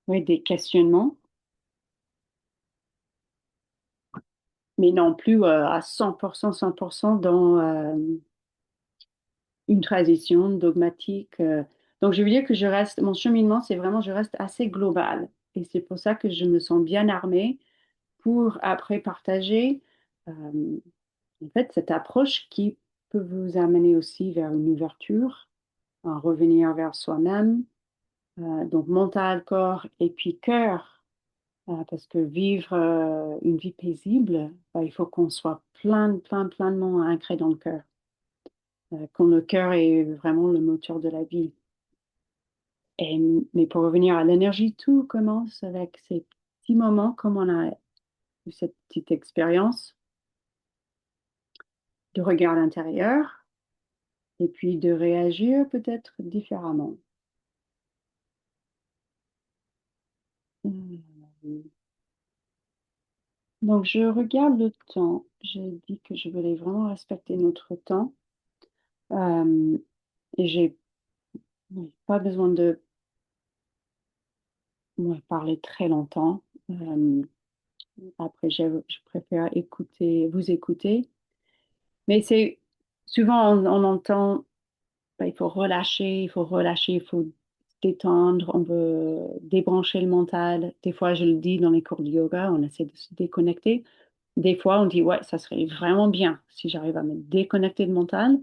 oui, des questionnements, mais non plus à 100%, 100% dans une tradition dogmatique. Donc, je veux dire que je reste, mon cheminement, c'est vraiment, je reste assez global. Et c'est pour ça que je me sens bien armée pour après partager en fait cette approche qui peut vous amener aussi vers une ouverture, un revenir vers soi-même, donc mental, corps et puis cœur. Parce que vivre une vie paisible, il faut qu'on soit plein, plein, pleinement ancré dans le cœur. Quand le cœur est vraiment le moteur de la vie. Et, mais pour revenir à l'énergie, tout commence avec ces petits moments, comme on a eu cette petite expérience de regard intérieur, et puis de réagir peut-être différemment. Hmm. Donc, je regarde le temps. J'ai dit que je voulais vraiment respecter notre temps. Euh, et j'ai pas besoin de parler très longtemps. Après, je préfère écouter, vous écouter. Mais c'est souvent on entend, il faut relâcher, il faut relâcher, il faut se détendre, on veut débrancher le mental. Des fois, je le dis dans les cours de yoga, on essaie de se déconnecter. Des fois, on dit, ouais, ça serait vraiment bien si j'arrive à me déconnecter de mental.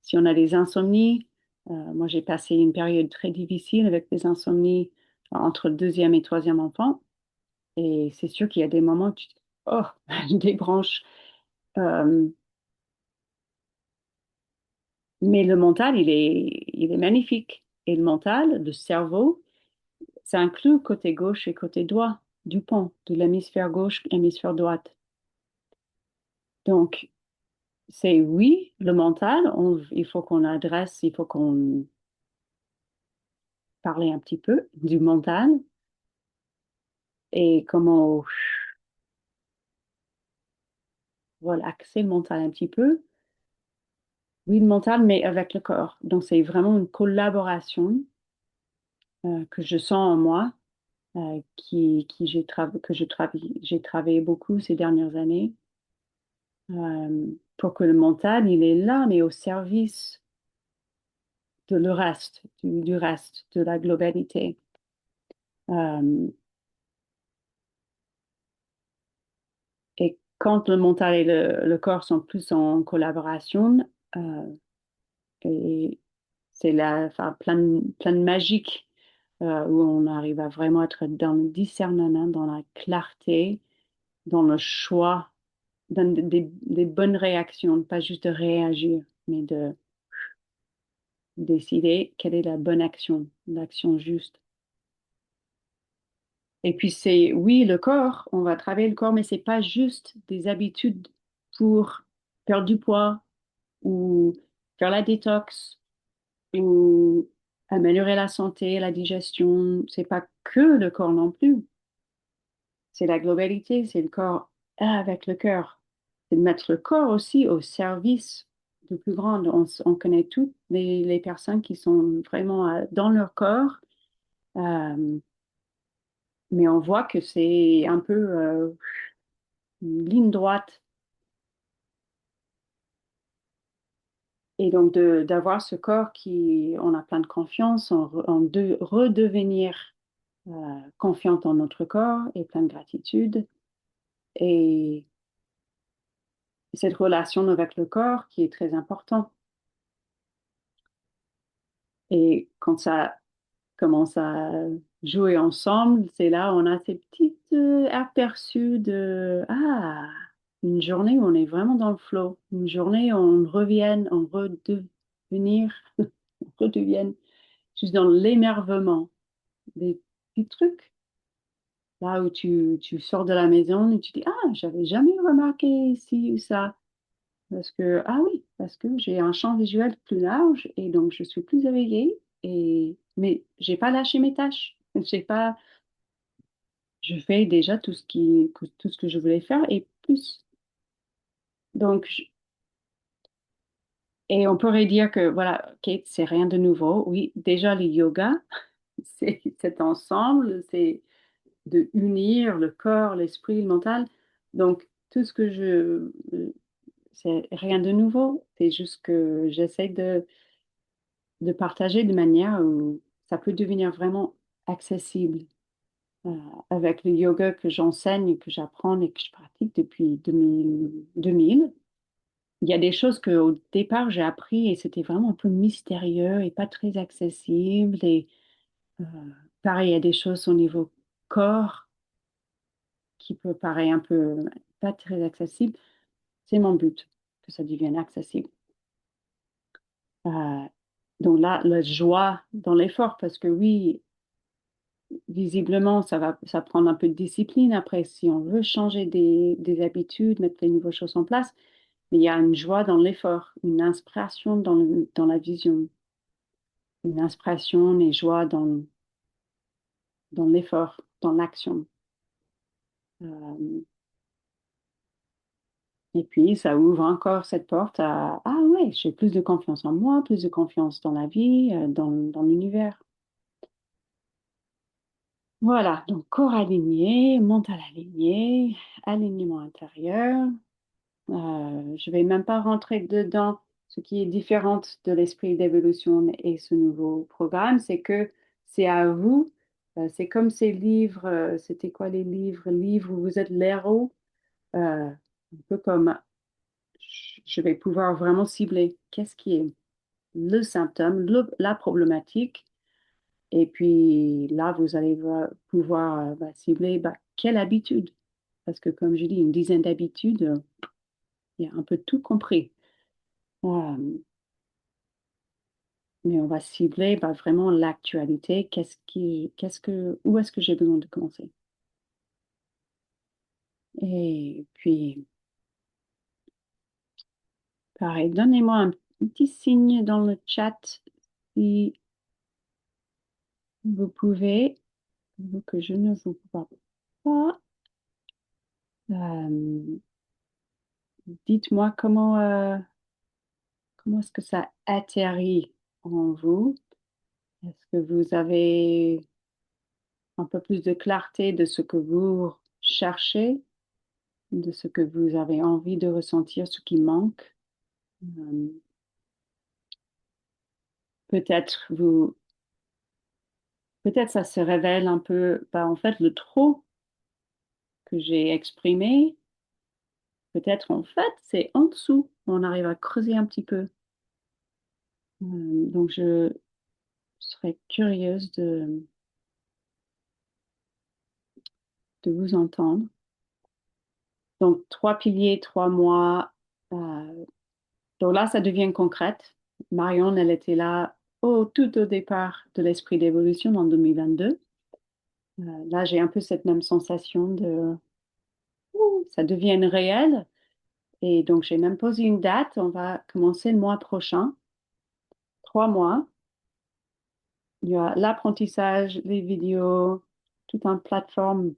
Si on a des insomnies, moi j'ai passé une période très difficile avec des insomnies entre le deuxième et troisième enfant. Et c'est sûr qu'il y a des moments où tu te dis, oh, je débranche. Euh, mais le mental, il est magnifique. Et le mental, le cerveau, ça inclut côté gauche et côté droit du pont, de l'hémisphère gauche, hémisphère droite. Donc, c'est oui, le mental, il faut qu'on adresse, il faut qu'on parle un petit peu du mental et comment relaxer le mental un petit peu. Oui, le mental, mais avec le corps. Donc, c'est vraiment une collaboration que je sens en moi, que j'ai travaillé beaucoup ces dernières années pour que le mental, il est là, mais au service de le reste, du reste, de la globalité. Euh, et quand le mental et le corps sont plus en collaboration, euh, et c'est là, enfin, plein de magique où on arrive à vraiment être dans le discernement, dans la clarté, dans le choix, dans des bonnes réactions, pas juste de réagir, mais de décider quelle est la bonne action, l'action juste. Et puis c'est, oui, le corps, on va travailler le corps, mais c'est pas juste des habitudes pour perdre du poids ou faire la détox ou améliorer la santé, la digestion. C'est pas que le corps non plus. C'est la globalité, c'est le corps avec le cœur. C'est de mettre le corps aussi au service du plus grand. On connaît toutes les personnes qui sont vraiment dans leur corps, euh, mais on voit que c'est un peu une ligne droite. Et donc d'avoir ce corps qui, on a plein de confiance, redevenir confiante en notre corps et plein de gratitude. Et cette relation avec le corps qui est très importante. Et quand ça commence à jouer ensemble, c'est là où on a ces petits aperçus de une journée où on est vraiment dans le flow, une journée où on redevenir, on redevienne juste dans l'émerveillement, des petits trucs. Là où tu sors de la maison et tu dis, j'avais jamais remarqué ci ou ça. Parce que j'ai un champ visuel plus large et donc je suis plus éveillée mais j'ai pas lâché mes tâches. J'ai pas, je fais déjà tout ce que je voulais faire et plus. Donc, et on pourrait dire que voilà, Kate, c'est rien de nouveau. Oui, déjà le yoga, c'est cet ensemble, c'est de unir le corps, l'esprit, le mental. Donc, tout ce que c'est rien de nouveau. C'est juste que j'essaie de partager de manière où ça peut devenir vraiment accessible. Euh, Avec le yoga que j'enseigne, que j'apprends et que je pratique depuis 2000, il y a des choses qu'au départ j'ai appris et c'était vraiment un peu mystérieux et pas très accessible. Et euh, pareil, il y a des choses au niveau corps qui peut paraître un peu pas très accessible. C'est mon but, que ça devienne accessible. Euh, donc là, la joie dans l'effort, parce que oui, visiblement, ça prend un peu de discipline après si on veut changer des habitudes, mettre les nouvelles choses en place. Mais il y a une joie dans l'effort, une inspiration dans la vision, une inspiration et joie dans l'effort, dans l'action. Euh, et puis, ça ouvre encore cette porte à, ah ouais, j'ai plus de confiance en moi, plus de confiance dans la vie, dans l'univers. Voilà, donc corps aligné, mental aligné, alignement intérieur. Je vais même pas rentrer dedans. Ce qui est différent de l'esprit d'évolution et ce nouveau programme, c'est que c'est à vous. C'est comme ces livres. C'était quoi les livres? Livres où vous êtes l'héros. Un peu comme je vais pouvoir vraiment cibler qu'est-ce qui est le symptôme, la problématique. Et puis là, vous allez pouvoir cibler quelle habitude. Parce que comme je dis, une dizaine d'habitudes, il y a un peu tout compris. Euh, mais on va cibler vraiment l'actualité. Où est-ce que j'ai besoin de commencer? Et puis, pareil, donnez-moi un petit signe dans le chat si vous pouvez, vu que je ne vous vois pas. Euh, dites-moi comment est-ce que ça atterrit en vous? Est-ce que vous avez un peu plus de clarté de ce que vous cherchez, de ce que vous avez envie de ressentir, ce qui manque? Euh, peut-être peut-être ça se révèle un peu, en fait, le trop que j'ai exprimé, peut-être en fait, c'est en dessous. On arrive à creuser un petit peu. Donc, je serais curieuse de vous entendre. Donc, 3 piliers, 3 mois. Donc là, ça devient concrète. Marion, elle était là tout au départ de l'esprit d'évolution en 2022. Là, j'ai un peu cette même sensation de ouh, ça devient réel. Et donc, j'ai même posé une date. On va commencer le mois prochain, 3 mois. Il y a l'apprentissage, les vidéos, toute une plateforme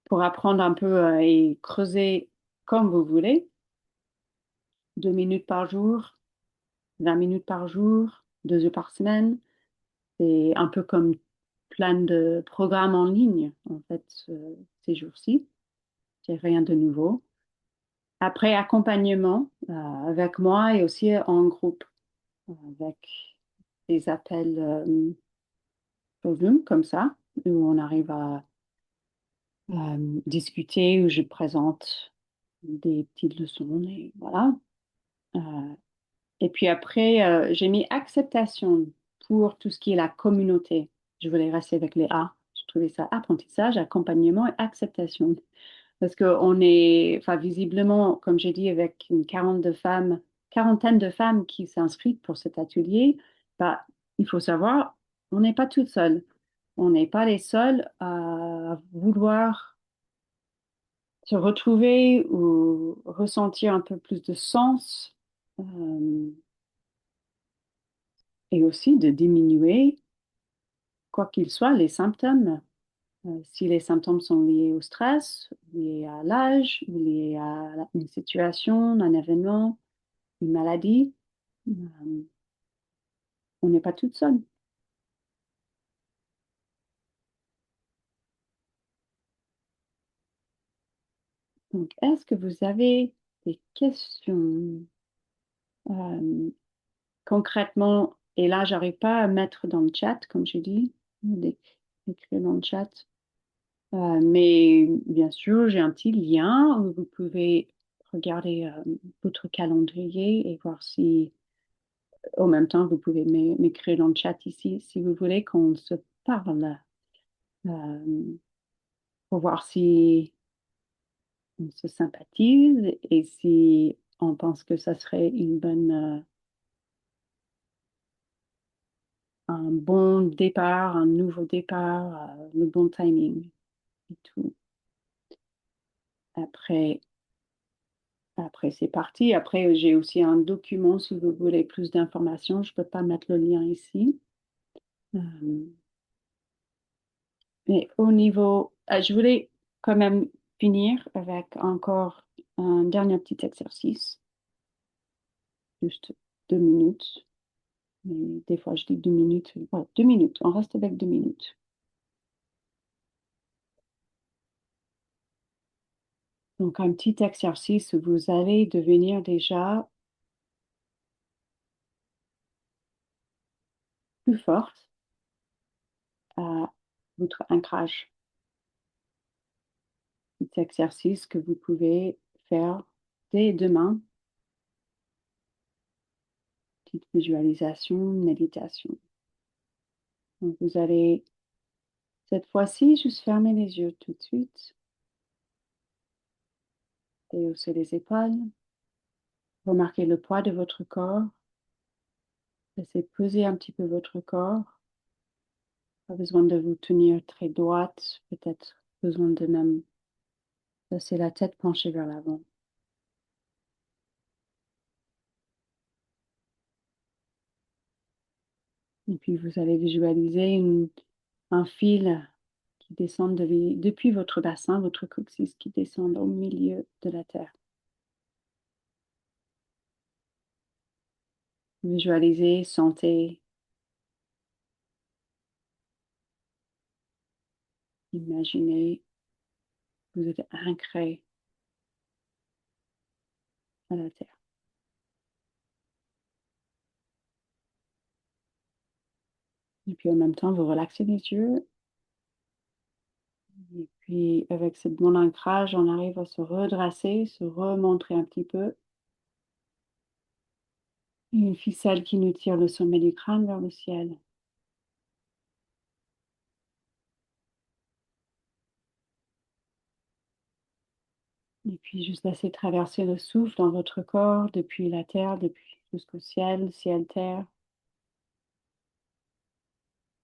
pour apprendre un peu et creuser comme vous voulez. 2 minutes par jour, 20 minutes par jour, 2 heures par semaine. C'est un peu comme plein de programmes en ligne, en fait, ces jours-ci. C'est rien de nouveau. Après, accompagnement avec moi et aussi en groupe, avec des appels sur Zoom comme ça, où on arrive à discuter, où je présente des petites leçons et voilà. Euh, et puis après, j'ai mis acceptation pour tout ce qui est la communauté. Je voulais rester avec les A. Je trouvais ça apprentissage, accompagnement et acceptation. Parce qu'on est, enfin, visiblement, comme j'ai dit, avec une quarantaine de femmes qui s'inscrivent pour cet atelier, il faut savoir, on n'est pas toutes seules. On n'est pas les seuls à vouloir se retrouver ou ressentir un peu plus de sens et aussi de diminuer, quoi qu'il soit, les symptômes. Si les symptômes sont liés au stress, liés à l'âge, liés à une situation, un événement, une maladie, euh, on n'est pas toute seule. Donc, est-ce que vous avez des questions euh, concrètement? Et là, j'arrive pas à mettre dans le chat, comme j'ai dit, d'écrire dans le chat. Mais bien sûr, j'ai un petit lien où vous pouvez regarder votre calendrier et voir si, en même temps, vous pouvez m'écrire dans le chat ici si vous voulez qu'on se parle euh, pour voir si on se sympathise et si on pense que ça serait un bon départ, un nouveau départ, le bon timing et tout. Après, après c'est parti. Après, j'ai aussi un document si vous voulez plus d'informations. Je ne peux pas mettre le lien ici. Euh, mais au niveau, je voulais quand même finir avec encore un dernier petit exercice, juste 2 minutes. Mais des fois, je dis 2 minutes. Ouais, 2 minutes. On reste avec 2 minutes. Donc, un petit exercice où vous allez devenir déjà plus forte à votre ancrage. petit exercice que vous pouvez faire dès demain. Petite visualisation, méditation. Donc vous allez cette fois-ci juste fermer les yeux tout de suite, déhausser les épaules, remarquez le poids de votre corps, laissez peser un petit peu votre corps, pas besoin de vous tenir très droite, peut-être besoin de même laisser la tête penchée vers l'avant. Et puis vous allez visualiser un fil qui descend depuis votre bassin, votre coccyx, qui descend au milieu de la terre. Visualisez, sentez, imaginez, vous êtes ancré à la terre. Et puis en même temps, vous relaxez les yeux. Et puis avec ce bon ancrage, on arrive à se redresser, se remontrer un petit peu. Une ficelle qui nous tire le sommet du crâne vers le ciel. Et puis juste laisser traverser le souffle dans votre corps, depuis la terre, depuis jusqu'au ciel, ciel-terre.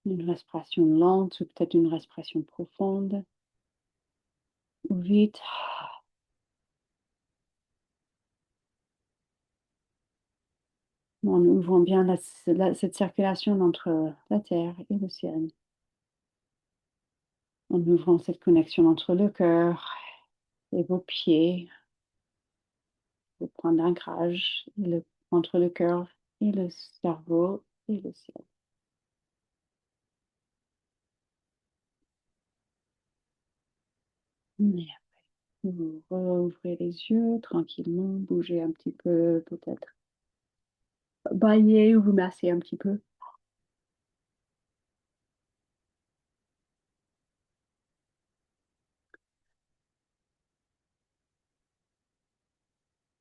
Une respiration lente ou peut-être une respiration profonde. Ou vite. En ouvrant bien cette circulation entre la terre et le ciel. En ouvrant cette connexion entre le cœur et vos pieds. Vos points d'ancrage entre le cœur et le cerveau et le ciel. Et après, vous rouvrez les yeux tranquillement, bougez un petit peu, peut-être baillez ou vous massez un petit peu.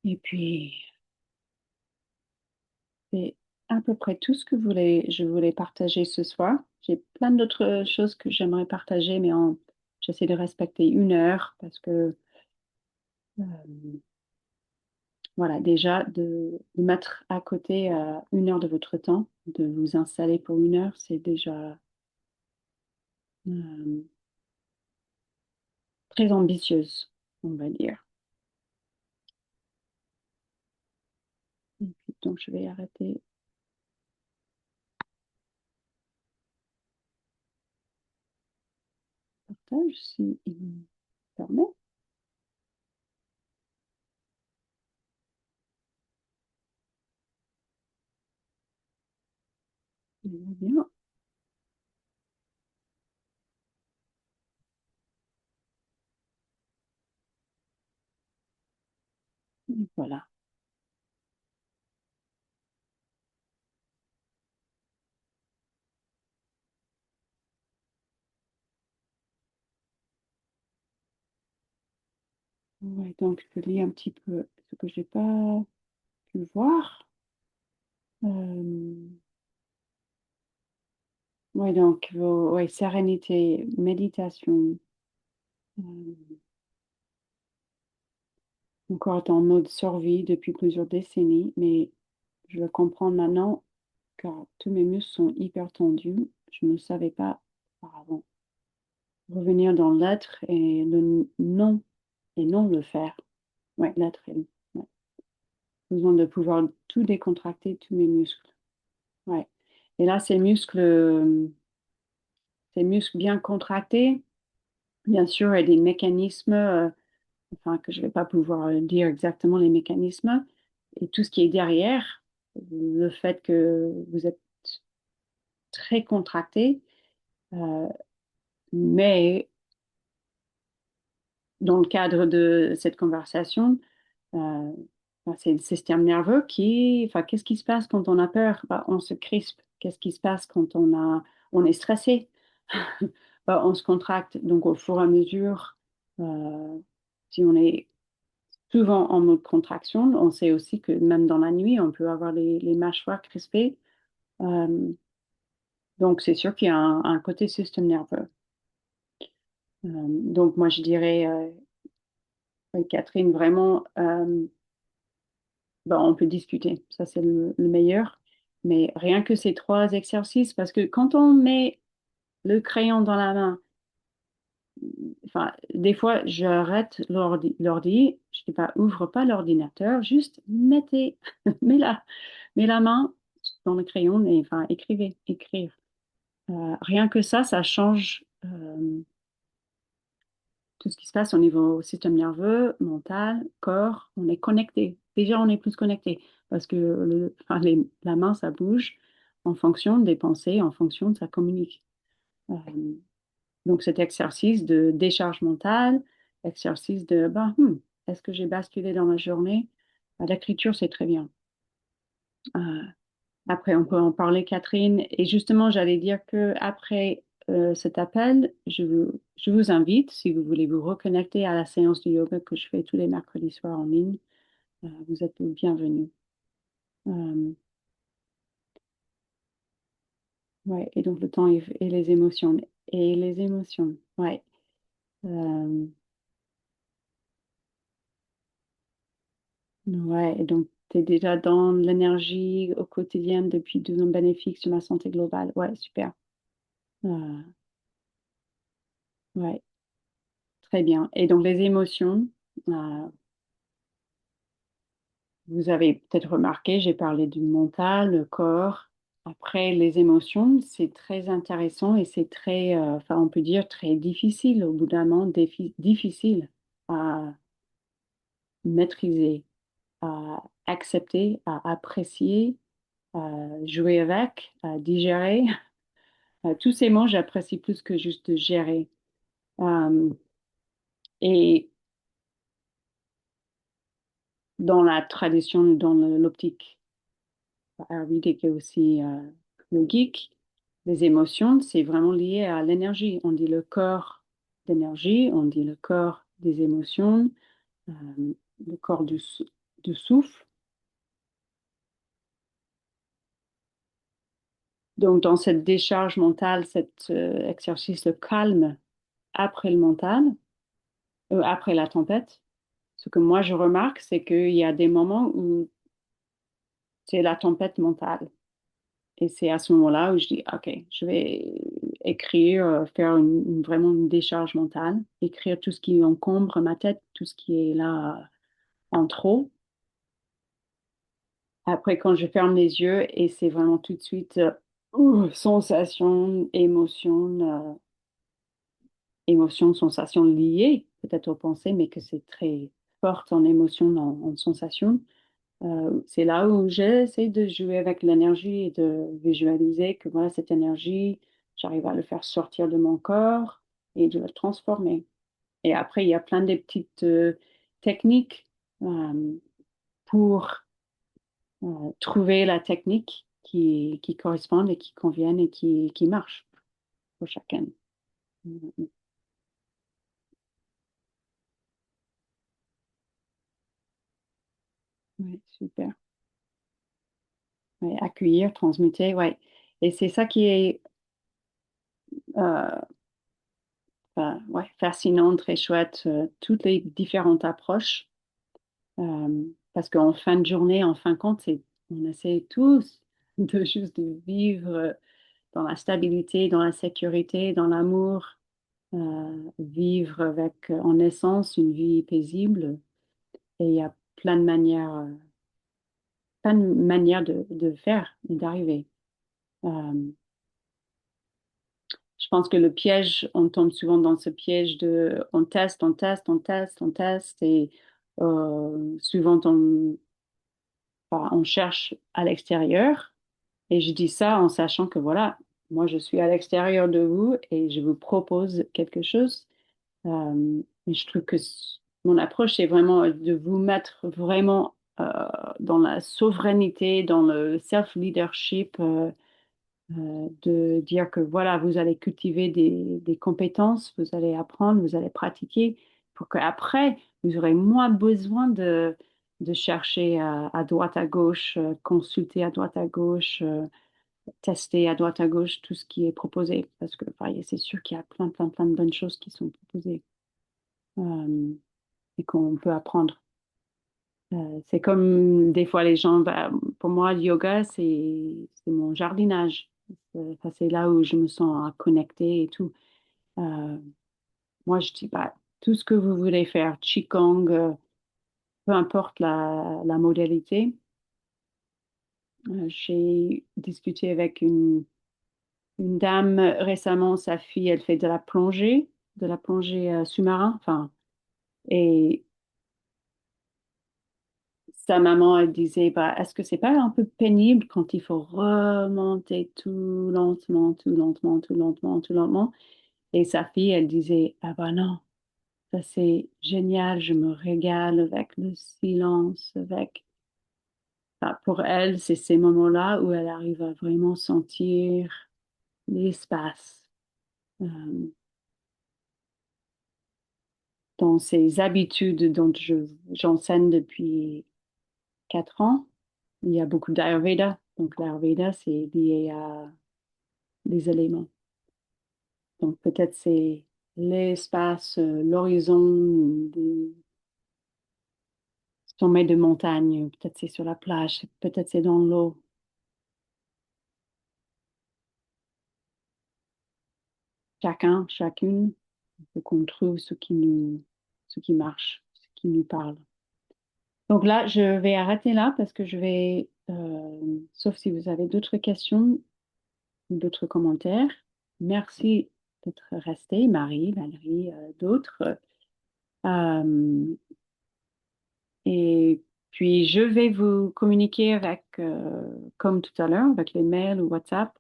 Et puis, c'est à peu près tout ce que je voulais partager ce soir. J'ai plein d'autres choses que j'aimerais partager, mais j'essaie de respecter 1 heure parce que, voilà, déjà de mettre à côté 1 heure de votre temps, de vous installer pour 1 heure, c'est déjà euh, très ambitieuse, on va dire. Et puis, donc, je vais arrêter le partage si il me permet. Il va bien. Et voilà. Ouais, donc, je lis un petit peu ce que j'ai pas pu voir. Oui, donc, ouais, sérénité, méditation, euh, encore en mode survie depuis plusieurs décennies, mais je le comprends maintenant car tous mes muscles sont hyper tendus. Je ne le savais pas auparavant. Revenir dans l'être et le non, et non le faire. Ouais, l'être et ouais. Besoin de pouvoir tout décontracter, tous mes muscles. Ouais. Et là, ces muscles bien contractés, bien sûr, il y a des mécanismes, enfin, que je ne vais pas pouvoir dire exactement les mécanismes, et tout ce qui est derrière, le fait que vous êtes très contracté, euh, mais dans le cadre de cette conversation, euh, c'est le système nerveux enfin, qu'est-ce qui se passe quand on a peur? Bah, on se crispe. Qu'est-ce qui se passe quand on est stressé? Bah, on se contracte. Donc, au fur et à mesure, Si on est souvent en mode contraction, on sait aussi que même dans la nuit, on peut avoir les mâchoires crispées. Euh, donc, c'est sûr qu'il y a un côté système nerveux. Donc, moi, je dirais, oui, Catherine, vraiment, ben, on peut discuter. Ça, c'est le meilleur. Mais rien que ces trois exercices, parce que quand on met le crayon dans la main, enfin, des fois, j'arrête l'ordi, je dis pas, ouvre pas l'ordinateur, juste mets mets la main dans le crayon et enfin, écrire. Rien que ça change tout ce qui se passe au niveau système nerveux, mental, corps. On est connecté. Déjà, on est plus connecté parce que enfin, la main, ça bouge en fonction des pensées, en fonction de sa communique. Euh, donc, cet exercice de décharge mentale, exercice de, ben, est-ce que j'ai basculé dans ma journée? L'écriture, c'est très bien. Euh, Après, on peut en parler, Catherine. Et justement, j'allais dire que après cet appel, je vous invite, si vous voulez vous reconnecter à la séance de yoga que je fais tous les mercredis soirs en ligne, vous êtes le bienvenu. Euh, ouais, et donc le temps et les émotions. Et les émotions, ouais. Euh, ouais, et donc tu es déjà dans l'énergie au quotidien depuis 12 ans bénéfiques sur ma santé globale. Ouais, super. Euh, ouais, très bien. Et donc les émotions. euh, Vous avez peut-être remarqué, j'ai parlé du mental, le corps. Après, les émotions, c'est très intéressant et c'est très, enfin, on peut dire très difficile au bout d'un moment, difficile à maîtriser, à accepter, à apprécier, à jouer avec, à digérer. Tous ces mots, j'apprécie plus que juste de gérer. Euh, et dans la tradition, dans l'optique ayurvédique et aussi yogique, les émotions, c'est vraiment lié à l'énergie. On dit le corps d'énergie, on dit le corps des émotions, euh, le corps du souffle. Donc, dans cette décharge mentale, cet exercice de calme après le mental, après la tempête, ce que moi je remarque, c'est qu'il y a des moments où c'est la tempête mentale. Et c'est à ce moment-là où je dis, OK, je vais écrire, faire vraiment une décharge mentale, écrire tout ce qui encombre ma tête, tout ce qui est là en trop. Après, quand je ferme les yeux, et c'est vraiment tout de suite sensation, émotion, sensation liées peut-être aux pensées, mais que c'est très forte en émotion, en sensation. C'est là où j'essaie de jouer avec l'énergie et de visualiser que voilà, cette énergie, j'arrive à le faire sortir de mon corps et de le transformer. Et après, il y a plein de petites techniques pour trouver la technique qui corresponde et qui convienne et qui marche pour chacun. Mhm. Ouais, super. Ouais, accueillir, transmuter, ouais. Et c'est ça qui est euh, ouais, fascinant, très chouette, toutes les différentes approches. Parce qu'en fin de journée, en fin de compte, on essaie tous de juste de vivre dans la stabilité, dans la sécurité, dans l'amour, vivre avec, en essence, une vie paisible. Et il y a plein de manières de faire et d'arriver. Euh, je pense que le piège, on tombe souvent dans ce piège de on teste, on teste, on teste, on teste, et souvent enfin, on cherche à l'extérieur. Et je dis ça en sachant que voilà, moi je suis à l'extérieur de vous et je vous propose quelque chose. Mais je trouve que mon approche, c'est vraiment de vous mettre vraiment dans la souveraineté, dans le self-leadership, de dire que voilà, vous allez cultiver des compétences, vous allez apprendre, vous allez pratiquer pour qu'après, vous aurez moins besoin de chercher à droite à gauche, consulter à droite à gauche, tester à droite à gauche tout ce qui est proposé. Parce que pareil, c'est sûr qu'il y a plein, plein, plein de bonnes choses qui sont proposées et qu'on peut apprendre. C'est comme des fois les gens, bah, pour moi, le yoga, c'est mon jardinage. Enfin, c'est là où je me sens connectée et tout. Euh, Moi, je dis, bah, tout ce que vous voulez faire, Qigong, peu importe la modalité. J'ai discuté avec une dame récemment, sa fille, elle fait de la plongée sous-marin. Enfin, et sa maman, elle disait, bah, est-ce que c'est pas un peu pénible quand il faut remonter tout lentement, tout lentement, tout lentement, tout lentement? Et sa fille, elle disait, ah bah non, ça c'est génial, je me régale avec le silence, avec... Enfin, pour elle, c'est ces moments-là où elle arrive à vraiment sentir l'espace. Euh, dans ses habitudes dont j'enseigne depuis 4 ans, il y a beaucoup d'Ayurveda. Donc l'Ayurveda, c'est lié à des éléments. Donc peut-être c'est l'espace, l'horizon, des sommets de montagne, peut-être c'est sur la plage, peut-être c'est dans l'eau. Chacun, chacune, il faut qu'on trouve ce qui marche, ce qui nous parle. Donc là, je vais arrêter là parce que je vais, sauf si vous avez d'autres questions ou d'autres commentaires. Merci d'être resté, Marie, Valérie, d'autres. Euh, et puis, je vais vous communiquer avec, comme tout à l'heure, avec les mails ou WhatsApp.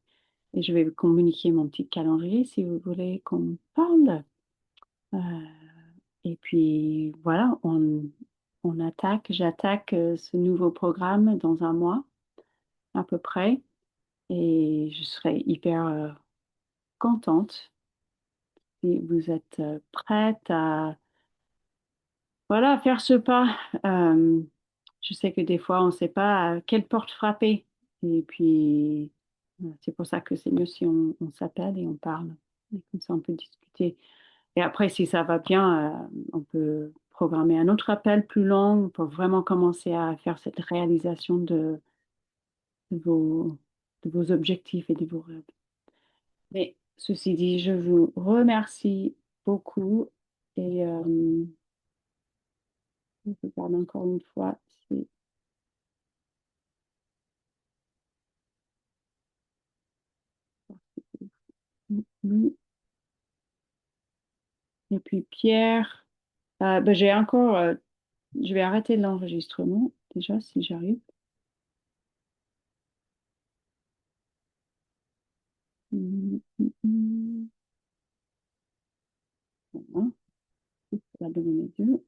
Et je vais vous communiquer mon petit calendrier si vous voulez qu'on parle. Euh, et puis, voilà, j'attaque ce nouveau programme dans un mois à peu près. Et je serai hyper contente si vous êtes prête à voilà, faire ce pas. Euh, je sais que des fois, on ne sait pas à quelle porte frapper. Et puis, c'est pour ça que c'est mieux si on s'appelle et on parle. Et comme ça, on peut discuter. Et après, si ça va bien, on peut programmer un autre appel plus long pour vraiment commencer à faire cette réalisation de vos, de vos objectifs et de vos rêves. Mais ceci dit, je vous remercie beaucoup et je vous parle encore une fois. C'est lui. Et puis Pierre, ben, j'ai encore, je vais arrêter l'enregistrement déjà si j'arrive. Voilà, c'est la bonne mes yeux.